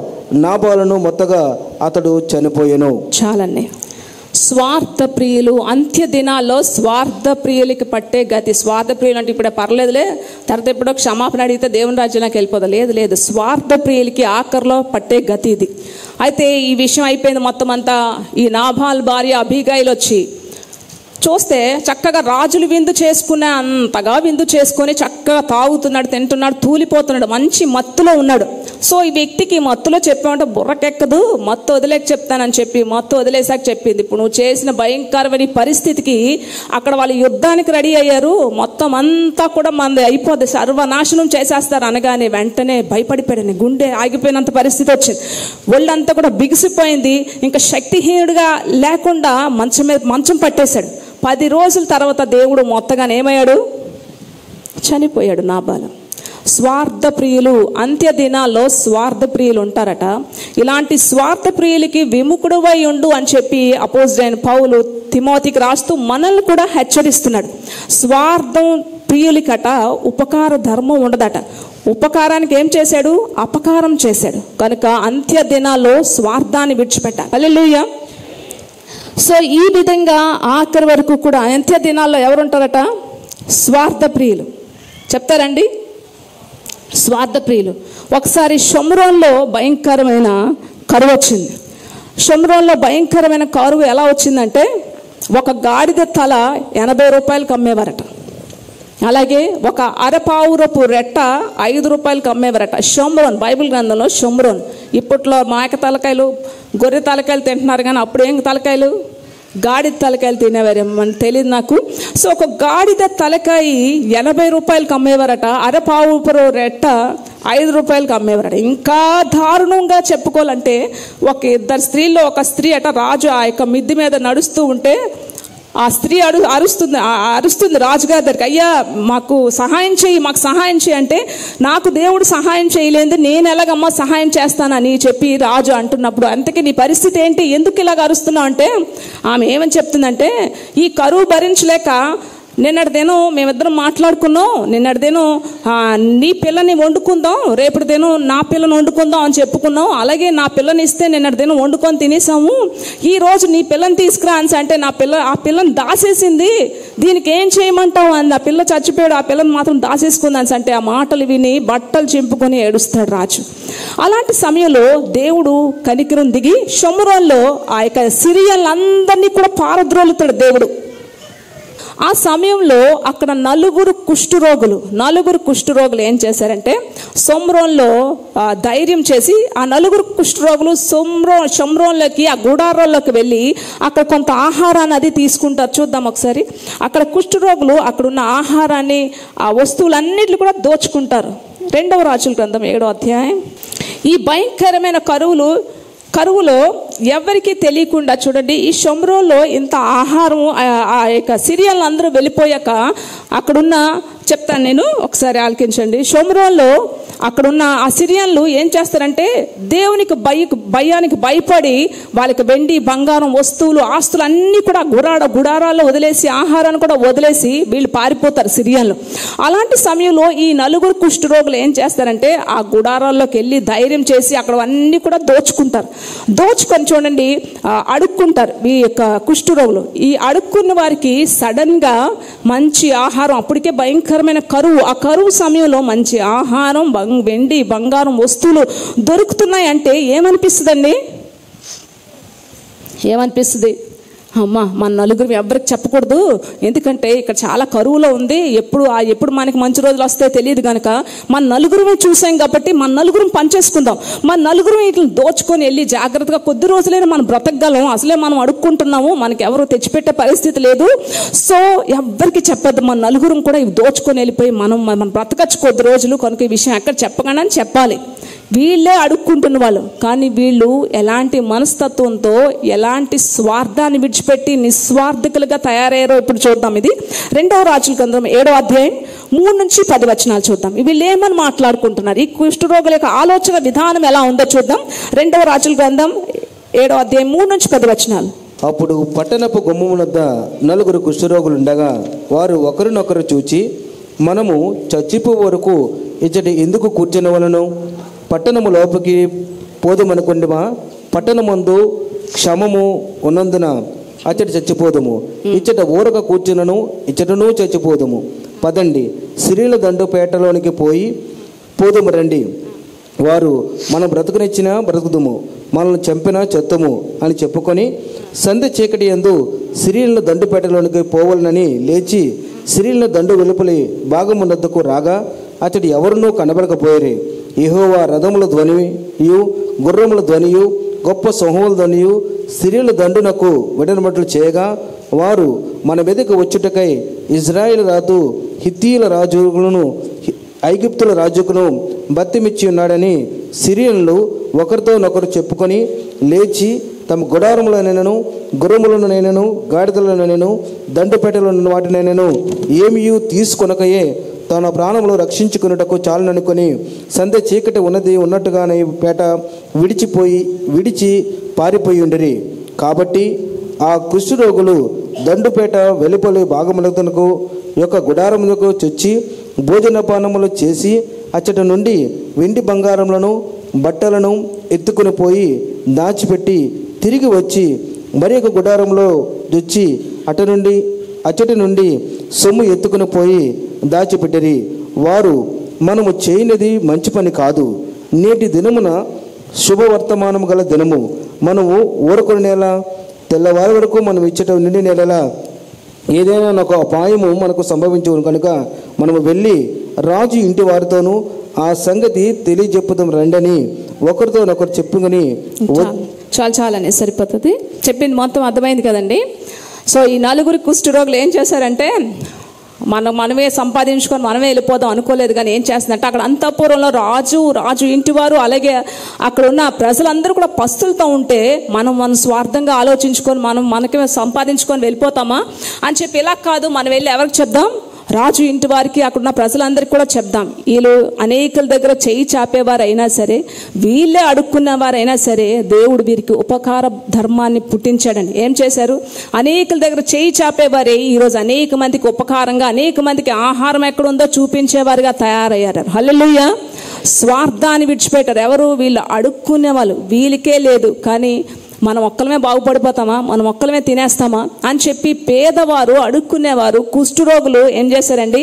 [SPEAKER 3] నాబాలును మొత్తగా అతడు చనిపోయెను.
[SPEAKER 2] చాలండి. స్వార్థ ప్రియులు అంత్య దినాల్లో స్వార్థ ప్రియులకి పట్టే గతి. స్వార్థ ప్రియులు అంటే ఇప్పుడు పర్లేదులే, తర్వాత ఎప్పుడో క్షమాపణ అడిగితే దేవుని రాజ్యంలోకి వెళ్ళిపోదా, లేదు, స్వార్థ ప్రియులకి ఆఖరిలో పట్టే గతి ఇది. అయితే ఈ విషయం అయిపోయింది మొత్తం అంతా. ఈ నాబాల్ భార్య అబీగయల్ వచ్చి చూస్తే చక్కగా రాజులు విందు చేసుకునే అంతగా విందు చేసుకొని చక్కగా తాగుతున్నాడు, తింటున్నాడు, తూలిపోతున్నాడు, మంచి మత్తులో ఉన్నాడు. సో ఈ వ్యక్తికి మత్తులో చెప్పామంటే బుర్రకెక్కదు, మత్తు వదిలేక చెప్తానని చెప్పి మత్తు వదిలేసాక చెప్పింది. ఇప్పుడు నువ్వు చేసిన భయంకరమైన పరిస్థితికి అక్కడ వాళ్ళు యుద్ధానికి రెడీ అయ్యారు, మొత్తం అంతా కూడా మంది అయిపోద్ది, సర్వనాశనం చేసేస్తారు అనగానే వెంటనే భయపడిపోయాడు, గుండె ఆగిపోయినంత పరిస్థితి వచ్చింది, ఒళ్ళంతా కూడా బిగిసిపోయింది, ఇంకా శక్తిహీనుడిగా లేకుండా మంచం పట్టేశాడు. 10 రోజుల తర్వాత దేవుడు మొత్తగానే ఏమయ్యాడు, చనిపోయాడు నాబాలు. స్వార్థ ప్రియులు అంత్య దినాల్లో స్వార్థ ప్రియులు ఉంటారట. ఇలాంటి స్వార్థ ప్రియులకి విముఖుడువై ఉండు అని చెప్పి అపోజిట్ అయిన పౌలు తిమోతికి రాస్తూ మనల్ని కూడా హెచ్చరిస్తున్నాడు. స్వార్థం ప్రియులకట ఉపకార ధర్మం ఉండదట. ఉపకారానికి ఏం చేశాడు? అపకారం చేశాడు. కనుక అంత్య దినాల్లో స్వార్థాన్ని విడిచిపెట్టాలి. హల్లెలూయా. సో ఈ విధంగా ఆఖరి వరకు కూడా అంత్య దినాల్లో ఎవరుంటారట? స్వార్థ ప్రియులు. చెప్తారండి, స్వార్థ ప్రియులు. ఒకసారి షోమ్రోన్లో భయంకరమైన కరువు వచ్చింది. షోమ్రోన్లో భయంకరమైన కరువు ఎలా వచ్చిందంటే, ఒక గాడిద తల 80 రూపాయలకు అమ్మేవారట. అలాగే ఒక అరపావురపు రెట్ట 5 రూపాయలకు అమ్మేవారట. షోమ్రోన్, బైబిల్ గ్రంథంలో షోమ్రోన్. ఇప్పట్లో మేక తలకాయలు, గొర్రె తలకాయలు తింటున్నారు, కానీ అప్పుడు ఏం తలకాయలు? గాడిద తలకాయలు తినేవారేమని తెలియదు నాకు. సో ఒక గాడిద తలకాయ 80 రూపాయలకు అమ్మేవారట. అరపావురపు రెట్ట 5 రూపాయలకు అమ్మేవారట. ఇంకా దారుణంగా చెప్పుకోవాలంటే, ఒక ఇద్దరు స్త్రీల్లో ఒక స్త్రీ అట, రాజు ఆ యొక్క మిద్ది మీద నడుస్తూ ఉంటే ఆ స్త్రీ అరుస్తుంది రాజుగారి దగ్గరికి, అయ్యా మాకు సహాయం చేయి, మాకు సహాయం చేయి అంటే, నాకు దేవుడు సహాయం చేయలేదు, నేను ఎలాగమ్మా సహాయం చేస్తానని చెప్పి రాజు అంటున్నప్పుడు, అంతకీ నీ పరిస్థితి ఏంటి, ఎందుకు ఇలాగ అరుస్తున్నావు అంటే, ఆమె ఏమని చెప్తుందంటే, ఈ కరువు భరించలేక నిన్నటి దినం మేమిద్దరం మాట్లాడుకున్నాం, నిన్నటి దినం నీ పిల్లని వండుకుందాం, రేపటి దినం నా పిల్లని వండుకుందాం అని చెప్పుకున్నాం, అలాగే నా పిల్లని ఇస్తే నిన్నటి దినం వండుకొని తినేసాము, ఈ రోజు నీ పిల్లని తీసుకురా అని అంటే ఆ పిల్లని దాసేసింది, దీనికి ఏం చేయమంటావు అని. ఆ పిల్ల చచ్చిపోయాడు, ఆ పిల్లని మాత్రం దాసేసుకుంది అని అంటే, ఆ మాటలు విని బట్టలు చింపుకొని ఏడుస్తాడు రాజు. అలాంటి సమయంలో దేవుడు కనికరం దిగి షోమ్రోన్లో ఆ యొక్క సిరియన్లందరినీ కూడా పారద్రోలుతాడు దేవుడు. ఆ సమయంలో అక్కడ నలుగురు కుష్ఠరోగులు ఏం చేశారంటే, షోమ్రోన్లో ధైర్యం చేసి ఆ నలుగురు కుష్ఠరోగులు షోమ్రోన్లోకి, ఆ గుడారాల్లోకి వెళ్ళి అక్కడ కొంత ఆహారాన్ని అది తీసుకుంటారు. చూద్దాం ఒకసారి. అక్కడ కుష్ఠరోగులు అక్కడున్న ఆహారాన్ని, ఆ వస్తువులన్నిటిని కూడా దోచుకుంటారు. 2వ రాజుల గ్రంథం 7వ అధ్యాయం. ఈ భయంకరమైన కరువులో ఎవరికి తెలియకుండా చూడండి, ఈ షోమ్రోన్లో ఇంత ఆహారం, ఆ యొక్క సిరియన్లు అందరూ వెళ్ళిపోయాక అక్కడున్న, చెప్తాను నేను, ఒకసారి ఆలకించండి. షోమ్రోన్లో అక్కడున్న ఆ సిరియన్లు ఏం చేస్తారంటే, దేవునికి భయానికి భయపడి వాళ్ళకి వెండి బంగారం వస్తువులు ఆస్తులు అన్నీ కూడా గుడారాల్లో వదిలేసి, ఆహారాన్ని కూడా వదిలేసి వీళ్ళు పారిపోతారు సిరియన్లు. అలాంటి సమయంలో ఈ నలుగురు కుష్ఠరోగులు ఏం చేస్తారంటే, ఆ గుడారాల్లోకి వెళ్ళి ధైర్యం చేసి అక్కడ అన్నీ కూడా దోచుకొని చూడండి అడుక్కుంటారు ఈ యొక్క కుష్ఠరోగులు. ఈ అడుక్కున్న వారికి సడన్గా మంచి ఆహారం, అప్పటికే భయంకరమైన కరువు, ఆ కరువు సమయంలో మంచి ఆహారం, వెండి బంగారం వస్తువులు దొరుకుతున్నాయి అంటే ఏమనిపిస్తుందండి? అమ్మా మన నలుగురు ఎవరికి చెప్పకూడదు, ఎందుకంటే ఇక్కడ చాలా కరువులో ఉంది, ఎప్పుడు మనకి మంచి రోజులు వస్తాయో తెలియదు కనుక మన నలుగురమే చూసాం కాబట్టి మన నలుగురం పనిచేసుకుందాం, మన నలుగురం వీటిని దోచుకొని వెళ్ళి జాగ్రత్తగా కొద్ది రోజులైనా మనం బ్రతకగలం, అసలే మనం అడుక్కుంటున్నాము, మనకి ఎవరు తెచ్చిపెట్టే పరిస్థితి లేదు, సో ఎవరికి చెప్పద్దు, మన నలుగురం కూడా ఇవి దోచుకొని వెళ్ళిపోయి మనం బ్రతకచ్చు కొద్ది రోజులు, కనుక ఈ విషయం ఎక్కడ చెప్పగానే చెప్పాలి. వీళ్ళే అడుక్కుంటున్న వాళ్ళు, కానీ వీళ్ళు ఎలాంటి మనస్తత్వంతో, ఎలాంటి స్వార్థాన్ని విడిచిపెట్టి నిస్వార్థకులుగా తయారయ్యారో ఇప్పుడు చూద్దాం. ఇది 2వ రాజుల గ్రంథం 7వ అధ్యాయం 3 నుంచి 10 వచనాలు చూద్దాం. వీళ్ళు ఏమని మాట్లాడుకుంటున్నారు, ఈ కుష్ఠరోగుల యొక్క ఆలోచన విధానం ఎలా ఉందో చూద్దాం. 2వ రాజుల గ్రంథం 7వ అధ్యాయం 3 నుంచి 10 వచనాలు.
[SPEAKER 3] అప్పుడు పట్టణపు గుమ్మమునొద్ద 4 కుష్ఠరోగులుండగా వారు ఒకరినొకరు చూచి, మనము చచ్చిపో వరకు ఇచ్చటి ఎందుకు కూర్చునవలను, పట్టణము లోపలికి పోదుమనుకుండిమా, పట్టణమందు క్షమము ఉన్నందున అచ్చటి చచ్చిపోదుము, ఇచ్చట ఊరక కూర్చునను ఇచ్చటను చచ్చిపోదుము, పదండి సిరియల దండుపేటలోనికి పోదుము రండి, వారు మనం బ్రతుకునిచ్చినా బ్రతుకుదుము, మనల్ని చంపినా చెత్తము అని చెప్పుకొని సంధ్య చీకటి యందు సిరియల దండుపేటలోనికి పోవాలని లేచి సిరియల దండు వెలుపలి భాగమునద్దకు రాగా అతడు ఎవరునూ కనబడకపోయేరే. యెహోవా రథముల ధ్వనియు గుర్రముల ధ్వనియు గొప్ప సమూహముల ధ్వనియు సిరియల దండునకు విడనబట్లు చేయగా వారు మన మీదకు వచ్చుటకై ఇజ్రాయేలు రాజు హిత్తీయుల రాజులను ఐగుప్తుల రాజుకును బతిమిచ్చి ఉన్నాడని సిరియన్లు ఒకరితోనొకరు చెప్పుకొని లేచి తమ గుడారములనైనను గుర్రములనైనను గాడిదలనైనను దండుపేటలను వాటినైనను ఏమియు తీసుకొనకయే తన ప్రాణములు రక్షించుకున్నటకు చాలననుకొని సంధ్య చీకటి ఉన్నట్టుగానే పేట విడిచి పారిపోయి ఉండిరి. కాబట్టి ఆ కుష్ఠరోగులు దండుపేట వెలుపలి భాగములకు యొక్క గుడారములకు చొచ్చి భోజనపానములు చేసి అచ్చట నుండి వెండి బంగారములను బట్టలను ఎత్తుకుని పోయి దాచిపెట్టి తిరిగి వచ్చి మరి ఒక గుడారంలో తెచ్చి అచ్చటి నుండి సొమ్ము ఎత్తుకుని పోయి దాచిపెట్టిరి. వారు, మనము చేయనిది మంచి పని కాదు, నేటి దినమున శుభవర్తమానము గల దినము, మనము ఊరకొని నెల తెల్లవారి వరకు మనం ఇచ్చట నిండి నెలలా ఏదైనా ఒక అపాయము మనకు సంభవించవు కనుక మనము వెళ్ళి రాజు ఇంటి వారితోనూ ఆ సంగతి తెలియజెప్పుదాం రండని ఒకరితోనొకరు చెప్పుకొని.
[SPEAKER 1] చాలని సరిపోతుంది, చెప్పింది మొత్తం అర్థమైంది కదండి. సో ఈ నలుగురు కుష్ఠరోగులు ఏం చేశారంటే మనమే సంపాదించుకొని మనమే వెళ్ళిపోదాం అనుకోలేదు. కానీ ఏం చేస్తుందంటే అక్కడ అంతఃపురంలో రాజు ఇంటివారు అలాగే అక్కడ ఉన్న ప్రజలందరూ కూడా పస్తులతో ఉంటే మనం స్వార్థంగా ఆలోచించుకొని మనకి సంపాదించుకొని వెళ్ళిపోతామా అని చెప్పి, ఇలా కాదు, మనం వెళ్ళి ఎవరికి చెప్దాం, రాజు ఇంటి వారికి అక్కడున్న ప్రజలందరికీ కూడా చెప్దాం. వీళ్ళు అనేకుల దగ్గర చేయి చాపేవారైనా సరే, వీళ్ళే అడుక్కున్నవారైనా సరే, దేవుడు వీరికి ఉపకార ధర్మాన్ని పుట్టించాడండి. ఏం చేశారు? అనేకుల దగ్గర చేయి చాపేవారే ఈరోజు అనేక మందికి ఉపకారంగా, అనేక మందికి ఆహారం ఎక్కడుందో చూపించేవారుగా తయారయ్యారు. హల్లెలూయా. స్వార్థాన్ని విడిచిపెట్టారు. ఎవరు? వీళ్ళు అడుక్కునే వాళ్ళు. వీళ్ళకే లేదు, కానీ మనం ఒక్కలమే బాగుపడిపోతామా, మనం ఒక్కలమే తినేస్తామా అని చెప్పి పేదవారు, అడుక్కునేవారు, కుష్ఠరోగులు ఏం చేశారండి,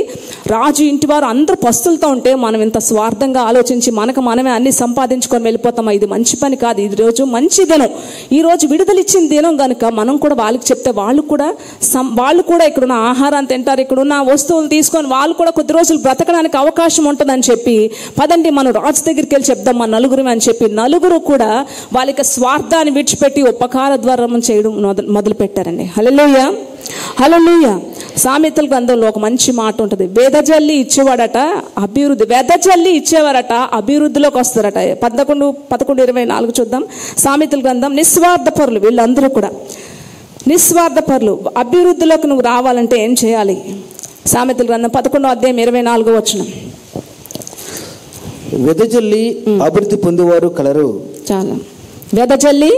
[SPEAKER 1] రాజు ఇంటి వారు అందరూ పస్తులతో ఉంటే మనం ఇంత స్వార్థంగా ఆలోచించి మనమే అన్ని సంపాదించుకొని వెళ్ళిపోతామా? ఇది మంచి పని కాదు. ఈ రోజు మంచి దినం, ఈరోజు విడుదల ఇచ్చిన దినం కనుక మనం కూడా వాళ్ళకి చెప్తే వాళ్ళు కూడా ఇక్కడున్న ఆహారాన్ని తింటారు, ఇక్కడున్న వస్తువులు తీసుకొని వాళ్ళు కూడా కొద్ది రోజులు బ్రతకడానికి అవకాశం ఉంటుందని చెప్పి, పదండి మనం రాజు దగ్గరికి వెళ్ళి చెప్దాం మన నలుగురు అని చెప్పి నలుగురు కూడా వాళ్ళకి స్వార్థాన్ని విడిచిపెట్టి ఉపకార ద్వారం చేయడం మొదలు పెట్టారండి. హల్లెలూయా, హల్లెలూయా. సామెతల గ్రంథంలో ఒక మంచి మాట ఉంటుంది, వెదజల్లి ఇచ్చేవాడట అభివృద్ధి, వెదజల్లి ఇచ్చేవారట అభివృద్ధిలోకి వస్తారట. 11:24 చూద్దాం. సామెతల గ్రంథం. నిస్వార్థపరులు, వీళ్ళందరూ కూడా నిస్వార్థపరులు. అభివృద్ధిలోకి నువ్వు రావాలంటే ఏం చేయాలి? సామెతల గ్రంథం 11:24
[SPEAKER 3] వెదజల్లి అభివృద్ధి పొందేవారు కలరు.
[SPEAKER 1] చాలా వెదజల్లి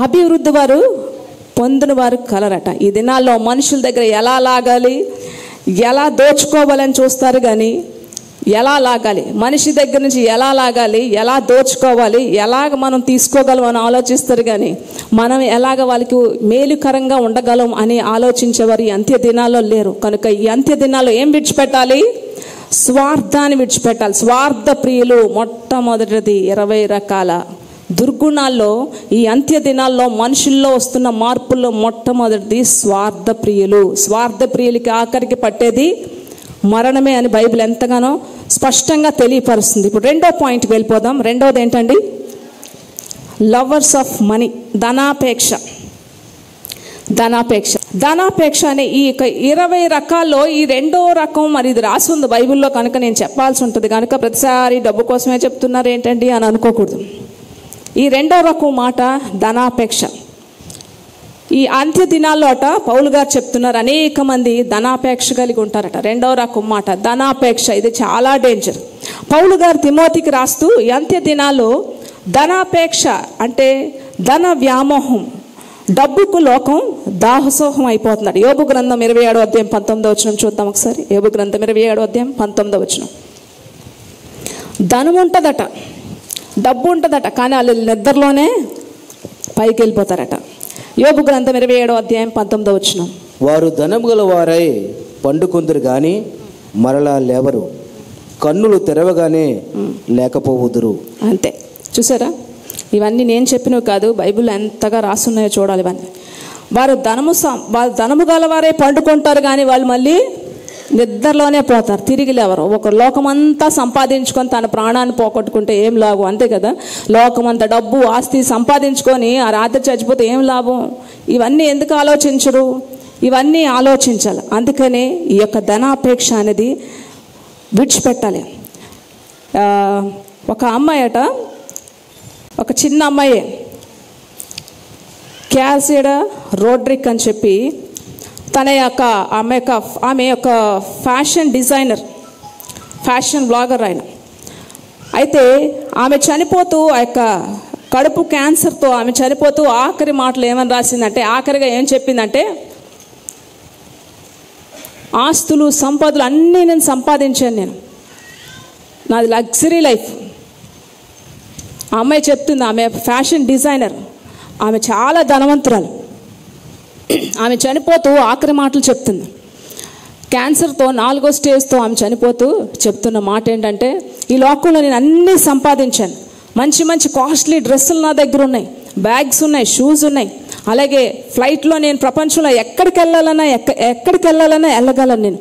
[SPEAKER 1] అభివృద్ధి వారు పొందిన వారు కలరట. ఈ దినాల్లో మనుషుల దగ్గర ఎలా లాగాలి, ఎలా దోచుకోవాలని చూస్తారు, కానీ ఎలా లాగాలి, మనిషి దగ్గర నుంచి ఎలా లాగాలి, ఎలా దోచుకోవాలి, ఎలాగ మనం తీసుకోగలం అని ఆలోచిస్తారు, కానీ మనం ఎలాగ వాళ్ళకి మేలుకరంగా ఉండగలం అని ఆలోచించేవారు ఈ అంత్య దినాల్లో లేరు. కనుక ఈ అంత్య దినాల్లో ఏం విడిచిపెట్టాలి? స్వార్థాన్ని విడిచిపెట్టాలి. స్వార్థ ప్రియులు. మొట్టమొదటిది 20 రకాల దుర్గుణాల్లో ఈ అంత్య దినాల్లో మనుషుల్లో వస్తున్న మార్పుల్లో మొట్టమొదటిది స్వార్థ ప్రియులు. స్వార్థ ప్రియులకి ఆఖరికి పట్టేది మరణమే అని బైబిల్ ఎంతగానో స్పష్టంగా తెలియపరుస్తుంది. ఇప్పుడు రెండో పాయింట్కి వెళ్ళిపోదాం. రెండోది ఏంటండి? లవర్స్ ఆఫ్ మనీ, ధనాపేక్ష. ధనాపేక్ష అనే ఈ 20 రకాల్లో ఈ రెండో రకం మరి ఇది రాసి ఉంది బైబిల్లో, కనుక నేను చెప్పాల్సి ఉంటుంది. కనుక ప్రతిసారి డబ్బు కోసమే చెప్తున్నారు ఏంటండి అని అనుకోకూడదు. ఈ రెండో రకం మాట ధనాపేక్ష. ఈ అంత్య దినాల్లో పౌలు గారు చెప్తున్నారు అనేక మంది ధనాపేక్ష కలిగి ఉంటారట. రెండో రకం మాట ధనాపేక్ష. ఇది చాలా డేంజర్. పౌలు గారు తిమోతికి రాస్తూ ఈ అంత్య దినాల్లో ధనాపేక్ష అంటే ధన వ్యామోహం, డబ్బుకు లోకం దాహసోహం అయిపోతున్నాడు. యోబు గ్రంథం 27:19 చూద్దాం ఒకసారి. యోబు గ్రంథం 27:19. ధనం ఉంటుందట, డబ్బు ఉంటుందట, కానీ వాళ్ళు నిద్రలోనే పైకి వెళ్ళిపోతారట. యోబు గ్రంథం 27:19.
[SPEAKER 3] వారు ధనము గల వారై పండుకొందరు గాని మరలా లేవరు, కన్నులు తెరవగానే లేకపోవుదురు.
[SPEAKER 1] అంతే. చూసారా? ఇవన్నీ నేను చెప్పినవి కాదు, బైబిల్లో ఎంతగా రాసున్నాయో చూడాలి. ఇవన్నీ వారు ధనము గలవారే పండుకుంటారు, కానీ వాళ్ళు మళ్ళీ నిద్రలోనే పోతారు, తిరిగి లేవరు. ఒక లోకమంతా సంపాదించుకొని తన ప్రాణాన్ని పోగొట్టుకుంటే ఏం లాభం? అంతే కదా. లోకమంతా డబ్బు ఆస్తి సంపాదించుకొని ఆ రాత్రి చచ్చిపోతే ఏం లాభం? ఇవన్నీ ఎందుకు ఆలోచించరు? ఇవన్నీ ఆలోచించాలి. అందుకనే ఈ యొక్క ధనాపేక్ష అనేది విడిచిపెట్టాలి. ఒక అమ్మాయి ఒక చిన్న అమ్మాయి క్యాసిడా రోడ్రిక్ అని చెప్పి ఆమె యొక్క ఫ్యాషన్ డిజైనర్, ఫ్యాషన్ బ్లాగర్ ఆయన. అయితే ఆమె చనిపోతూ ఆ యొక్క కడుపు క్యాన్సర్తో ఆమె చనిపోతూ ఆఖరి మాటలు ఏమని రాసిందంటే, ఆఖరిగా ఏం చెప్పిందంటే,
[SPEAKER 2] ఆస్తులు సంపదలు అన్నీ నేను సంపాదించాను. నేను నాది లగ్జరీ లైఫ్. ఆ అమ్మాయి చెప్తుంది, ఆమె ఫ్యాషన్ డిజైనర్, ఆమె చాలా ధనవంతురాలు. ఆమె చనిపోతూ ఆఖరి మాటలు చెప్తుంది. క్యాన్సర్తో 4వ స్టేజ్తో ఆమె చనిపోతూ చెప్తున్న మాట ఏంటంటే, ఈ లోకంలో నేను అన్నీ సంపాదించాను. మంచి మంచి కాస్ట్లీ డ్రెస్సులు నా దగ్గర ఉన్నాయి, బ్యాగ్స్ ఉన్నాయి, షూస్ ఉన్నాయి. అలాగే ఫ్లైట్లో నేను ప్రపంచంలో ఎక్కడికి వెళ్ళాలన్నా వెళ్ళగలను. నేను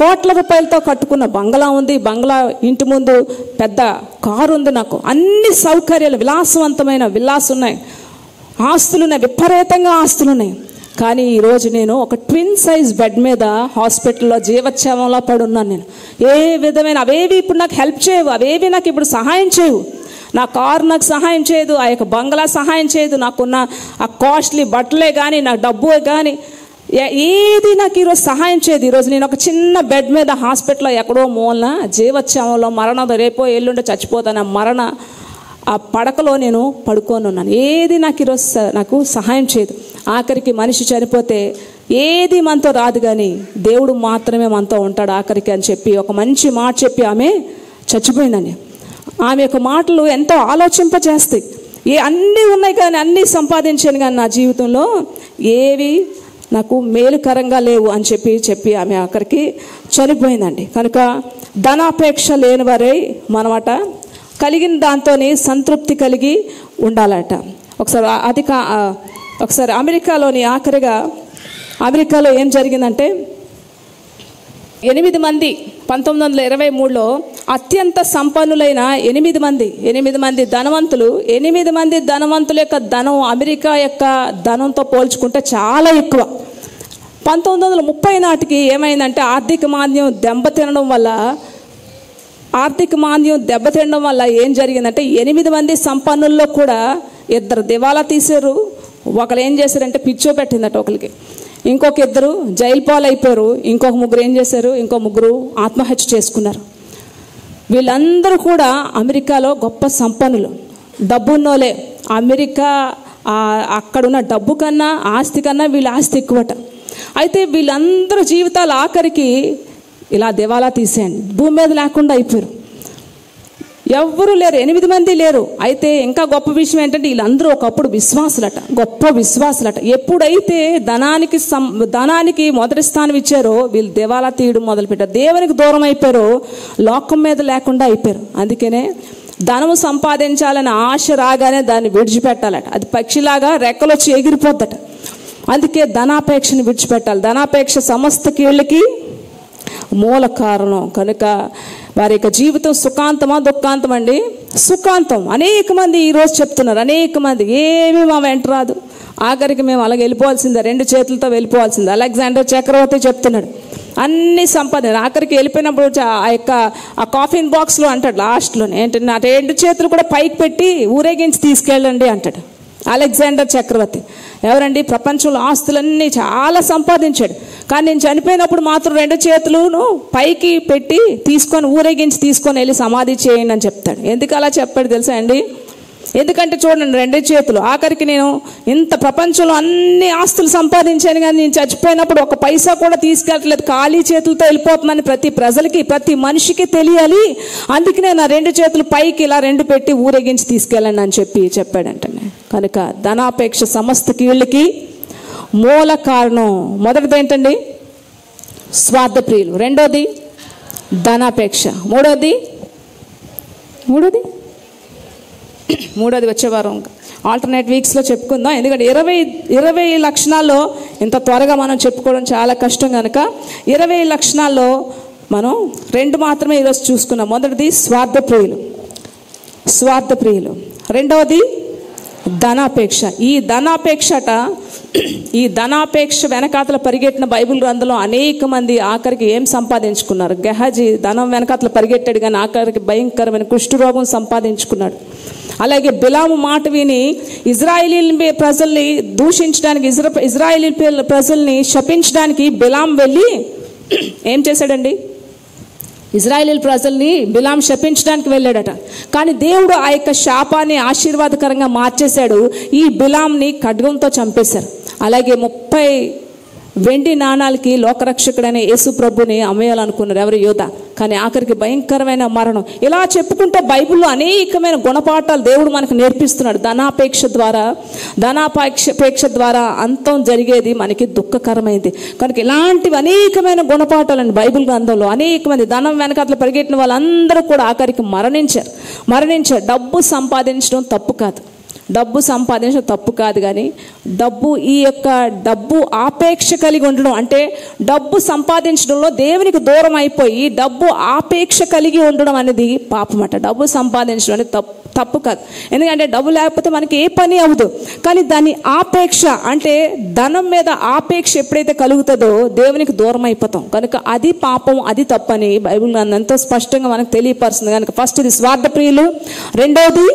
[SPEAKER 2] కోట్ల రూపాయలతో కట్టుకున్న బంగ్లా ఉంది, బంగ్లా ఇంటి ముందు పెద్ద కారు ఉంది, నాకు అన్ని సౌకర్యాలు, విలాసవంతమైన విల్లాస్ ఉన్నాయి, ఆస్తులు ఉన్నాయి, విపరీతంగా ఆస్తులు ఉన్నాయి. కానీ ఈరోజు నేను ఒక ట్విన్ సైజ్ బెడ్ మీద హాస్పిటల్లో జీవోత్సవంలో పడున్నాను. నేను ఏ విధమైన అవేవి ఇప్పుడు నాకు హెల్ప్ చేయవు, అవేవి నాకు ఇప్పుడు సహాయం చేయవు. నా కారు నాకు సహాయం చేయదు, ఆ యొక్క బంగ్లా సహాయం చేయదు, నాకున్న ఆ కాస్ట్లీ బట్టలే కానీ, నా డబ్బు కానీ ఏది నాకు ఈరోజు సహాయం చేయదు. ఈరోజు నేను ఒక చిన్న బెడ్ మీద హాస్పిటల్లో ఎక్కడో మూలన జీవోత్సవంలో రేపో ఎల్లుండో చచ్చిపోతాను మరణ ఆ పడకలో నేను పడుకొని ఉన్నాను. ఏది నాకు ఈరోజు నాకు సహాయం చేయదు. ఆఖరికి మనిషి చనిపోతే ఏది మనతో రాదు, కానీ దేవుడు మాత్రమే మనతో ఉంటాడు ఆఖరికి అని చెప్పి ఒక మంచి మాట చెప్పి ఆమె చచ్చిపోయిందండి. ఆమె యొక్క మాటలు ఎంతో ఆలోచింపజేస్తాయి. అన్నీ ఉన్నాయి కానీ, అన్నీ సంపాదించాను కానీ నా జీవితంలో ఏవి నాకు మేలుకరంగా లేవు అని చెప్పి ఆమె ఆఖరికి చనిపోయిందండి. కనుక ధనాపేక్ష లేని వారే మనమాట కలిగిన దాంతోనే సంతృప్తి కలిగి ఉండాలట. ఒకసారి అమెరికాలో ఏం జరిగిందంటే, 8 మంది 1923లో అత్యంత సంపన్నులైన 8 మంది ధనవంతులు, 8 మంది ధనవంతుల యొక్క ధనం అమెరికా యొక్క ధనంతో పోల్చుకుంటే చాలా ఎక్కువ. 1930 నాటికి ఏమైందంటే ఆర్థిక మాంద్యం దెబ్బతినడం వల్ల ఏం జరిగిందంటే 8 మంది సంపన్నుల్లో కూడా 2 దివాలా తీశారు. ఒకరు ఏం చేశారంటే పిచ్చో పెట్టిందట ఒకరికి, ఇంకొక 2 జైలు పాలైపోయారు, ఇంకొక 3 ఏం చేశారు, ఇంకో 3 ఆత్మహత్య చేసుకున్నారు. వీళ్ళందరూ కూడా అమెరికాలో గొప్ప సంపన్నులు, డబ్బున్నోలే. అమెరికా అక్కడున్న డబ్బు కన్నా ఆస్తి కన్నా వీళ్ళ ఆస్తి ఎక్కువట. అయితే వీళ్ళందరూ జీవితాలు ఆఖరికి ఇలా దివాలా తీసేయండి, భూమి మీద లేకుండా అయిపోయారు. ఎవ్వరూ లేరు, 8 మంది లేరు. అయితే ఇంకా గొప్ప విషయం ఏంటంటే వీళ్ళందరూ ఒకప్పుడు గొప్ప విశ్వాసులట. ఎప్పుడైతే ధనానికి మొదటి స్థానం ఇచ్చారో వీళ్ళు దివాలా తీయడం మొదలుపెట్టారు, దేవునికి దూరం అయిపోయారు, లోకం మీద లేకుండా అయిపోయారు. అందుకనే ధనము సంపాదించాలని ఆశ రాగానే దాన్ని విడిచిపెట్టాలట. అది పక్షిలాగా రెక్కలు వచ్చి ఎగిరిపోద్దట. అందుకే ధనాపేక్షని విడిచిపెట్టాలి. ధనాపేక్ష సమస్త కీళ్ళకి మూల కారణం. కనుక వారి యొక్క జీవితం సుఖాంతమా దుఃఖాంతం అండి? సుఖాంతం. అనేక మంది ఈరోజు చెప్తున్నారు, అనేక మంది ఏమీ మా వెంట రాదు, ఆఖరికి మేము అలాగే వెళ్ళిపోవాల్సిందే, 2 చేతులతో వెళ్ళిపోవాల్సిందే. అలెగ్జాండర్ చక్రవర్తి చెప్తున్నాడు, అన్ని సంపాదన ఆఖరికి వెళ్ళిపోయినప్పుడు ఆ కాఫిన్ బాక్స్లో అంటాడు లాస్ట్లోనే ఏంటంటే నా 2 చేతులు కూడా పైకి పెట్టి ఊరేగించి తీసుకెళ్ళండి అంటాడు అలెగ్జాండర్ చక్రవర్తి. ఎవరండి? ప్రపంచంలో ఆస్తులన్నీ చాలా సంపాదించాడు, కానీ నేను చనిపోయినప్పుడు మాత్రం 2 చేతులను పైకి పెట్టి ఊరేగించి తీసుకొని వెళ్ళి సమాధి చేయండి అని చెప్తాడు. ఎందుకు అలా చెప్పాడు తెలుసా అండి? ఎందుకంటే చూడండి, 2 చేతులు ఆఖరికి నేను ఇంత ప్రపంచంలో అన్ని ఆస్తులు సంపాదించాను, కానీ నేను చచ్చిపోయినప్పుడు ఒక పైసా కూడా తీసుకెళ్ళట్లేదు, ఖాళీ చేతులతో వెళ్ళిపోతున్నాను ప్రతి మనిషికి తెలియాలి. అందుకనే నా 2 చేతులు పైకి ఇలా 2 పెట్టి ఊరేగించి తీసుకెళ్ళండి అని చెప్పాడంటే. కనుక ధనాపేక్ష సమస్త కీళ్ళకి మూల కారణం. మొదటిది ఏంటండి? స్వార్థప్రియులు. రెండోది ధనాపేక్ష. మూడోది వచ్చే వారం ఆల్టర్నేట్ వీక్స్లో చెప్పుకుందాం. ఎందుకంటే 20 లక్షణాల్లో ఇంత త్వరగా మనం చెప్పుకోవడం చాలా కష్టం కనుక 20 లక్షణాల్లో మనం 2 మాత్రమే ఈరోజు చూసుకున్నాం. మొదటిది స్వార్థప్రియులు, రెండవది ధనాపేక్ష. ఈ ధనాపేక్ష వెనకాతల పరిగెట్టిన బైబిల్ గ్రంథంలో అనేక మంది ఆఖరికి ఏం సంపాదించుకున్నారు? గెహజీ ధనం వెనకాతల పరిగెట్టాడు, కానీ ఆఖరికి భయంకరమైన కుష్ఠరోగం సంపాదించుకున్నాడు. అలాగే బిలాము మాట విని ఇజ్రాయేలీ ప్రజల్ని దూషించడానికి, ఇజ్రాయేలీ ప్రజల్ని శపించడానికి బిలాం వెళ్ళి ఏం చేశాడండి? ఇజ్రాయేలీ ప్రజల్ని బిలాం శపించడానికి వెళ్ళాడట. కానీ దేవుడు ఆ యొక్క శాపాన్ని ఆశీర్వాదకరంగా మార్చేశాడు. ఈ బిలాంని ఖడ్గంతో చంపేశారు. అలాగే వెండి నాణాలకి లోకరక్షకుడైన యేసు ప్రభుని అమ్మేయాలనుకున్నారు ఎవరు? యోధ. కానీ ఆఖరికి భయంకరమైన మరణం. ఇలా చెప్పుకుంటే బైబిల్లో అనేకమైన గుణపాఠాలు దేవుడు మనకు నేర్పిస్తున్నాడు. ధనాపేక్ష ద్వారా అంతం జరిగేది మనకి దుఃఖకరమైంది. కనుక ఇలాంటివి అనేకమైన గుణపాఠాలండి బైబిల్ గ్రంథంలో. అనేక మంది ధనం వెనకాతలు పరిగెట్టిన వాళ్ళందరూ కూడా ఆఖరికి మరణించారు. డబ్బు సంపాదించడం తప్పు కాదు, డబ్బు సంపాదించడం తప్పు కాదు. కానీ ఈ యొక్క డబ్బు ఆపేక్ష కలిగి ఉండడం, అంటే డబ్బు సంపాదించడంలో దేవునికి దూరం అయిపోయి డబ్బు ఆపేక్ష కలిగి ఉండడం అనేది పాపమట. డబ్బు సంపాదించడం అనేది తప్పు కాదు. ఎందుకంటే డబ్బు లేకపోతే మనకి ఏ పని అవ్వదు. కానీ దాని ఆపేక్ష, అంటే ధనం మీద ఆపేక్ష ఎప్పుడైతే కలుగుతుందో దేవునికి దూరం అయిపోతాం. కనుక అది పాపం, అది తప్పని బైబిల్ ఎంతో స్పష్టంగా మనకు తెలియపరుస్తుంది. కనుక ఫస్ట్ ఇది స్వార్థ ప్రియులు, రెండవది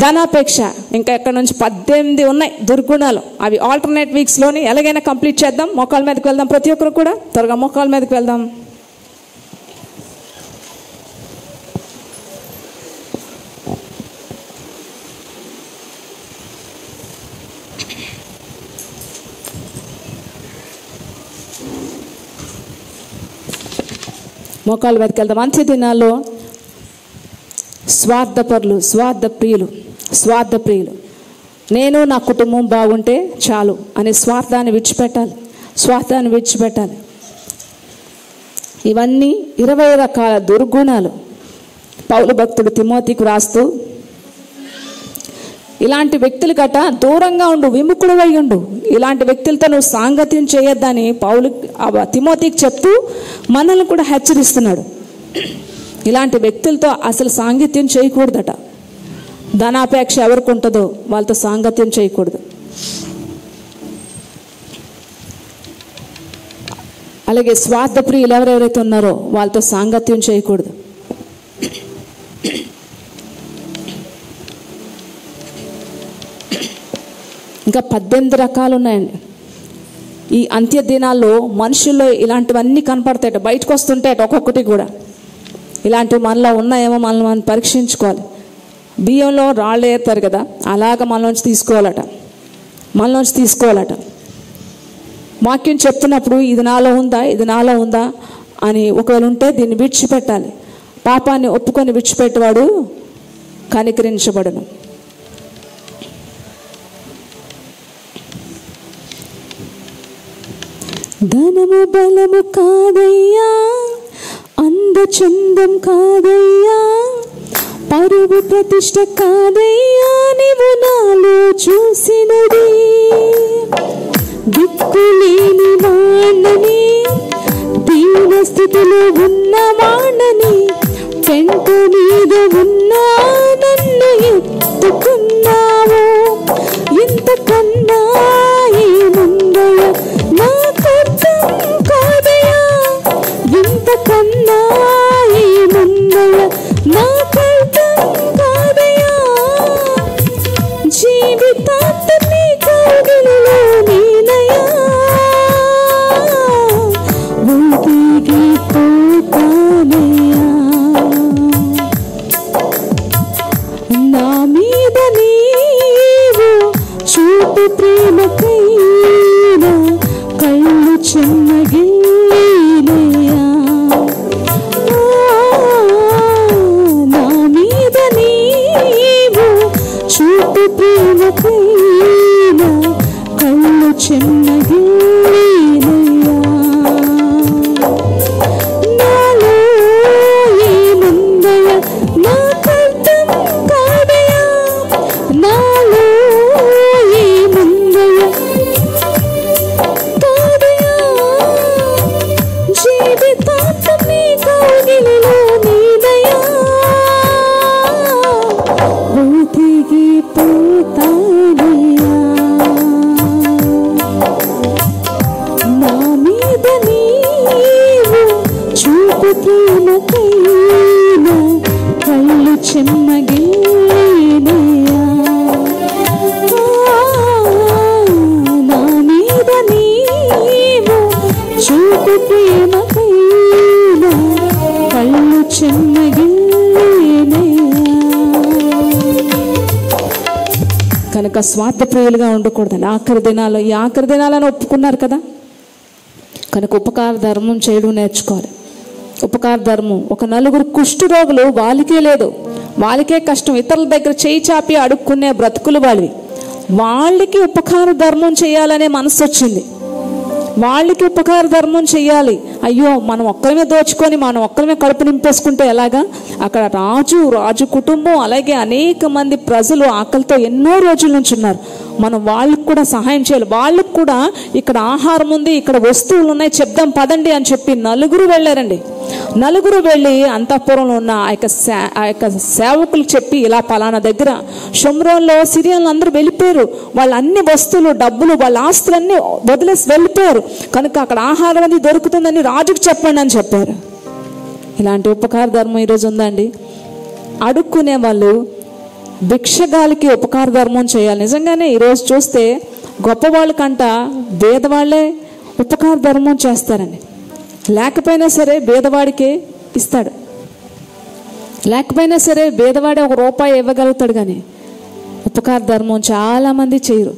[SPEAKER 2] ధనాపేక్ష. ఇంకా ఎక్కడ నుంచి 18 ఉన్నాయి దుర్గుణాలు. అవి ఆల్టర్నేట్ వీక్స్లోని ఎలాగైనా కంప్లీట్ చేద్దాం. మోకాళ్ళ మీదకి వెళ్దాం, ప్రతి ఒక్కరు కూడా త్వరగా మోకాళ్ళ మీదకి వెళ్దాం. మోకాళ్ళ మీదకి వెళ్దాం. అంత్య దినాల్లో స్వార్థ ప్రియులు, నేను నా కుటుంబం బాగుంటే చాలు అనే స్వార్థాన్ని విడిచిపెట్టాలి. ఇవన్నీ 20 రకాల దుర్గుణాలు. పౌలు భక్తుడు తిమోతికి రాస్తూ, ఇలాంటి వ్యక్తులు గట దూరంగా ఉండు, విముఖుడవై ఉండు, ఇలాంటి వ్యక్తులతో నువ్వు సాంగత్యం చేయొద్దని పౌలు తిమోతికి చెప్తూ మనల్ని కూడా హెచ్చరిస్తున్నాడు. ఇలాంటి వ్యక్తులతో అసలు సాంగత్యం చేయకూడదట. ధనాపేక్ష ఎవరికి ఉంటుందో వాళ్ళతో సాంగత్యం చేయకూడదు. అలాగే స్వార్థ ప్రియులు ఎవరెవరైతే ఉన్నారో వాళ్ళతో సాంగత్యం చేయకూడదు. ఇంకా 18 రకాలు ఉన్నాయండి. ఈ అంత్య దినాల్లో మనుషుల్లో ఇలాంటివన్నీ కనపడతాయట, బయటకు వస్తుంటాయట ఒక్కొక్కటి కూడా. ఇలాంటివి మనలో ఉన్నాయేమో మనం పరీక్షించుకోవాలి. బియ్యంలో రాళ్ళు వేస్తారు కదా, అలాగ మనలోంచి తీసుకోవాలట. వాక్యం చెప్తున్నప్పుడు ఇది నాలో ఉందా అని ఒకవేళ ఉంటే దీన్ని విడిచిపెట్టాలి. పాపాన్ని ఒప్పుకొని విడిచిపెట్టేవాడు కనికరించబడును. ధనము బలము కాదయ్యా, అందచందం కాదయ్యా, పరువు ప్రతిష్ట కాదయ్యా, నీవు నాలో చూసినది. దిక్కులేని వాణ్ణని, దీన స్థితిలో ఉన్న వాణ్ణని, పెంట మీద ఉన్నా నన్ను ఎత్తుకున్నావు. ఇంతకన్నా ఏముందయ్య నాకర్థం కాదయ్యా, ఇంతకన్నా ఏముందయ్య నాకర్థం కాదయ్యా. జీవితాంతం నీ కౌగిలిలో నీలయ్యా, ఊపిరిపోతానయ్యా. నా మీద నీవు చూపు ప్రేమకైనా కళ్ళు చెమ్మగిల్లయ్యా. నా మీద నీవు చూపు ప్రేమకైనా కళ్ళు చెమ్మగిల్లయ్యా. నాలో ఏముందయ్యా నాకర్థం కాదయ్యా, నాలో ఏముందయ్యా కాదయ్యా. జీవితాంతం నీ కౌగిలిలో నీదయ్యా, ఊపిరిపోతానయ్యా. నా మీద నీవు చూపు ప్రేమకైనా కళ్ళు చెమ్మగిల్లయ్యా. నా మీద నీవు చూపు ప్రేమకైనా కళ్ళు చెమ్మగిల్లయ్యా. కనుక స్వార్థ ప్రియులుగా ఉండకూడదండి. ఈ ఆఖరి దినాలను ఒప్పుకున్నారు కదా,
[SPEAKER 1] కనుక ఉపకార ధర్మం చేయడం నేర్చుకోవాలి. ఉపకార ధర్మం. ఒక నలుగురు కుష్ఠరోగులు, వాళ్ళకే లేదు, వాళ్ళకే కష్టం, ఇతరుల దగ్గర చేయి చాపి అడుక్కునే బ్రతుకులు వాళ్ళవి. వాళ్ళకి ఉపకార ధర్మం చేయాలనే మనసు వచ్చింది. వాళ్ళకి ఉపకార ధర్మం చేయాలి. అయ్యో మనం ఒక్కరిమే దోచుకొని మనం ఒక్కరిమే కడుపు నింపేసుకుంటే ఎలాగా? అక్కడ రాజు కుటుంబం, అలాగే అనేక మంది ప్రజలు ఆకలితో ఎన్నో రోజుల నుంచి ఉన్నారు. మనం వాళ్ళకు కూడా సహాయం చేయాలి. వాళ్ళకు కూడా ఇక్కడ ఆహారం ఉంది, ఇక్కడ వస్తువులు ఉన్నాయి, చెప్దాం పదండి అని చెప్పి నలుగురు వెళ్ళారండి. నలుగురు వెళ్ళి అంతఃపురంలో ఉన్న ఆ యొక్క సేవకులు చెప్పి, ఇలా పలానా దగ్గర షోమ్రోన్లో సిరియన్లు అందరూ వెళ్ళిపోయారు, వాళ్ళ అన్ని వస్తువులు, డబ్బులు, వాళ్ళ ఆస్తులన్నీ వదిలేసి వెళ్ళిపోయారు, కనుక అక్కడ ఆహారం అది దొరుకుతుందని రాజుకు చెప్పండి అని చెప్పారు. ఇలాంటి ఉపకార ధర్మం ఈరోజు ఉందండి. అడుక్కునే వాళ్ళు భిక్షగాలికి ఉపకార ధర్మం చేయాలి. నిజంగానే ఈరోజు చూస్తే గొప్పవాళ్ళ కంట పేదవాళ్లే ఉపకార ధర్మం చేస్తారండి. లేకపోయినా సరే పేదవాడికే ఇస్తాడు, లేకపోయినా సరే పేదవాడే ₹1 ఇవ్వగలుగుతాడు, కానీ ఉపకార ధర్మం చాలామంది చేయరు.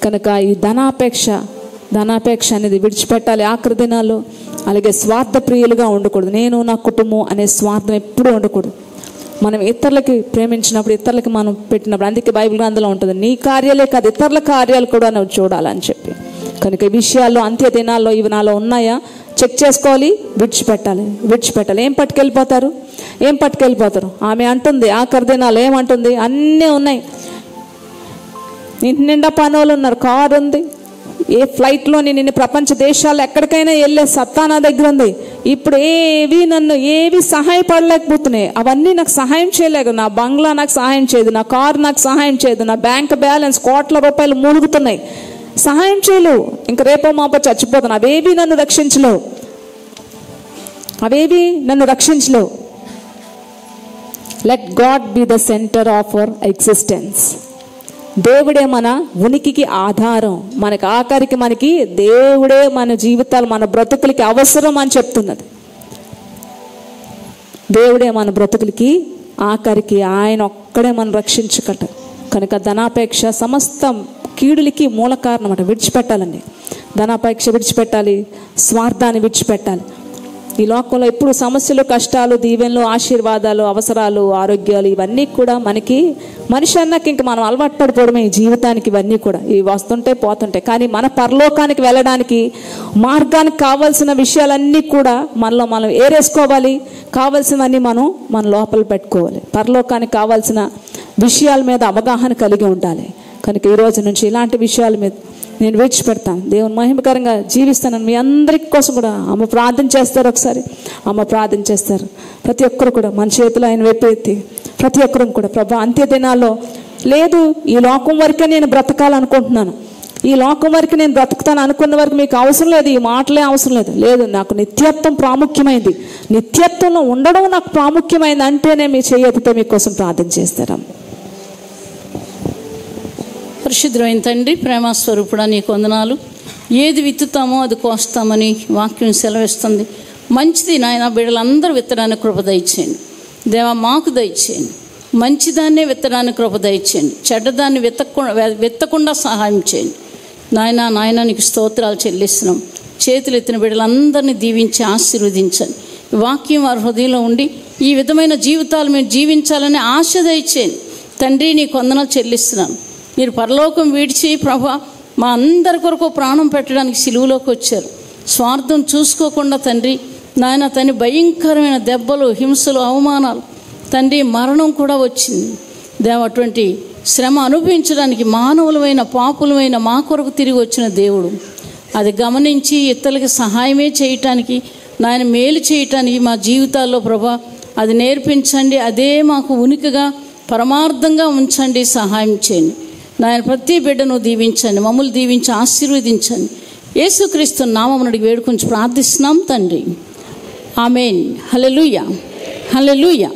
[SPEAKER 1] కనుక ఈ ధనాపేక్ష అనేది విడిచిపెట్టాలి ఆఖరి దినాల్లో. అలాగే స్వార్థ ప్రియులుగా ఉండకూడదు. నేను నా కుటుంబం అనే స్వార్థం ఎప్పుడూ ఉండకూడదు. మనం ఇతరులకి ప్రేమించినప్పుడు, ఇతరులకి మనం పెట్టినప్పుడు, అందుకే బైబిల్ గ్రంథంలో ఉంటుంది, నీ కార్యాలే కాదు ఇతరుల కార్యాలు కూడా నువ్వు చూడాలని చెప్పి. కనుక ఈ విషయాల్లో అంత్య దినాల్లో ఇవి నాలో ఉన్నాయా చెక్ చేసుకోవాలి, విడిచిపెట్టాలి. ఏం పట్టుకెళ్ళిపోతారు? ఆమె అంటుంది ఆఖరి దినాలు ఏమంటుంది, అన్నీ ఉన్నాయి, ఇంటి నిండా పనులు ఉన్నారు, కారు ఉంది, ఏ ఫ్లైట్లోని నిన్ను ప్రపంచ దేశాలు ఎక్కడికైనా వెళ్ళే సత్తా నా దగ్గర ఉంది. ఇప్పుడు ఏవి సహాయపడలేకపోతున్నాయి, అవన్నీ నాకు సహాయం చేయలేక, నా బంగ్లా నాకు సహాయం చేయదు, నా కారు నాకు సహాయం చేయదు, నా బ్యాంక్ బ్యాలెన్స్ కోట్ల రూపాయలు మూలుగుతున్నాయి, సహాయం చేయలేవు, ఇంక రేపో మాపో చచ్చిపోతాను, అవేవి నన్ను రక్షించలేవు. Let God be the centre of our existence. దేవుడే మన ఉనికికి ఆధారం. మనకి దేవుడే మన జీవితాలు, మన బ్రతుకులకి అవసరం అని చెప్తున్నది. దేవుడే మన బ్రతుకులకి ఆఖరికి ఆయన ఒక్కడే మనం రక్షించగలట. కనుక ధనాపేక్ష సమస్త కీడులకి మూల కారణం అట. విడిచిపెట్టాలండి, ధనాపేక్ష విడిచిపెట్టాలి, స్వార్థాన్ని విడిచిపెట్టాలి. ఈ లోకంలో ఎప్పుడు సమస్యలు, కష్టాలు, దీవెనలు, ఆశీర్వాదాలు, అవసరాలు, ఆరోగ్యాలు ఇవన్నీ కూడా మనిషి అన్నాక ఇంక మనం అలవాటు పడిపోవడమే ఈ జీవితానికి. ఇవన్నీ కూడా ఇవి వస్తుంటాయి పోతుంటాయి, కానీ మన పరలోకానికి వెళ్ళడానికి మార్గానికి కావాల్సిన విషయాలన్నీ కూడా మనలో మనం ఏరేసుకోవాలి. కావాల్సినవన్నీ మన లోపల పెట్టుకోవాలి. పరలోకానికి కావాల్సిన విషయాల మీద అవగాహన కలిగి ఉండాలి. కనుక ఈ రోజు నుంచి ఇలాంటి విషయాల మీద నేను విడిచిపెడతాను, దేవుని మహిమకరంగా జీవిస్తాను. మీ అందరి కోసం కూడా అమ్మ ప్రార్థన చేస్తారు. ఒకసారి అమ్మ ప్రార్థన చేస్తారు. ప్రతి ఒక్కరు కూడా మన చేతులు ఆయన వెప్పెత్తి ప్రతి ఒక్కరు కూడా, ప్రభా అంత్య దినాల్లో లేదు ఈ లోకం వరకే నేను బ్రతకాలనుకుంటున్నాను, ఈ లోకం వరకు నేను బ్రతుకుతాను అనుకున్న వరకు మీకు అవసరం లేదు, ఈ మాటలే అవసరం లేదు, నాకు నిత్యత్వం ప్రాముఖ్యమైంది, నిత్యత్వంలో ఉండడం నాకు ప్రాముఖ్యమైంది అంటేనే మీ చేయతితో మీకోసం ప్రార్థన చేస్తారమ్మ.
[SPEAKER 4] పరిశుద్ధమైన తండ్రి, ప్రేమస్వరూపుడా నీకు వందనాలు. ఏది విత్తుతామో అది కోస్తామని వాక్యం సెలవిస్తుంది. మంచిది నాయన, బిడ్డలందరూ విత్తడానికి కృప దయచేయండి దేవా, మాకు దయచేయండి. మంచిదాన్నే విత్తడానికి కృప దయచేయండి, చెడ్డదాన్ని విత్తకుండా సహాయం చేయండి నాయన. నీకు స్తోత్రాలు చెల్లిస్తున్నాం. చేతులు ఎత్తిన బిడ్డలందరినీ దీవించి ఆశీర్వదించండి. ఈ వాక్యం వారి హృదయంలో ఉండి ఈ విధమైన జీవితాలు మేము జీవించాలని ఆశ దయచేయండి తండ్రి. నీకు వందనాలు చెల్లిస్తున్నాను. మీరు పరలోకం విడిచి ప్రభా మా అందరి కొరకు ప్రాణం పెట్టడానికి సిలువలోకి వచ్చారు. స్వార్థం చూసుకోకుండా తండ్రి నాయన తండ్రి, భయంకరమైన దెబ్బలు, హింసలు, అవమానాలు తండ్రి, మరణం కూడా వచ్చింది దేవ. అటువంటి శ్రమ అనుభవించడానికి మానవులమైన పాపులమైన మా కొరకు తిరిగి వచ్చిన దేవుడు, అది గమనించి ఇతరులకి సహాయమే చేయటానికి నాయన, మేలు చేయటానికి మా జీవితాల్లో ప్రభా అది నేర్పించండి. అదే మాకు ఉనికిగా పరమార్థంగా ఉంచండి, సహాయం చేయండి నాయన. ప్రతి బిడ్డను దీవించండి, మమ్మల్ని దీవించి ఆశీర్వదించండి. యేసుక్రీస్తు నామమున అడిగి వేడుకొని ప్రార్థిస్తున్నాం తండ్రి. ఆమేన్. హల్లెలూయా, హల్లెలూయా.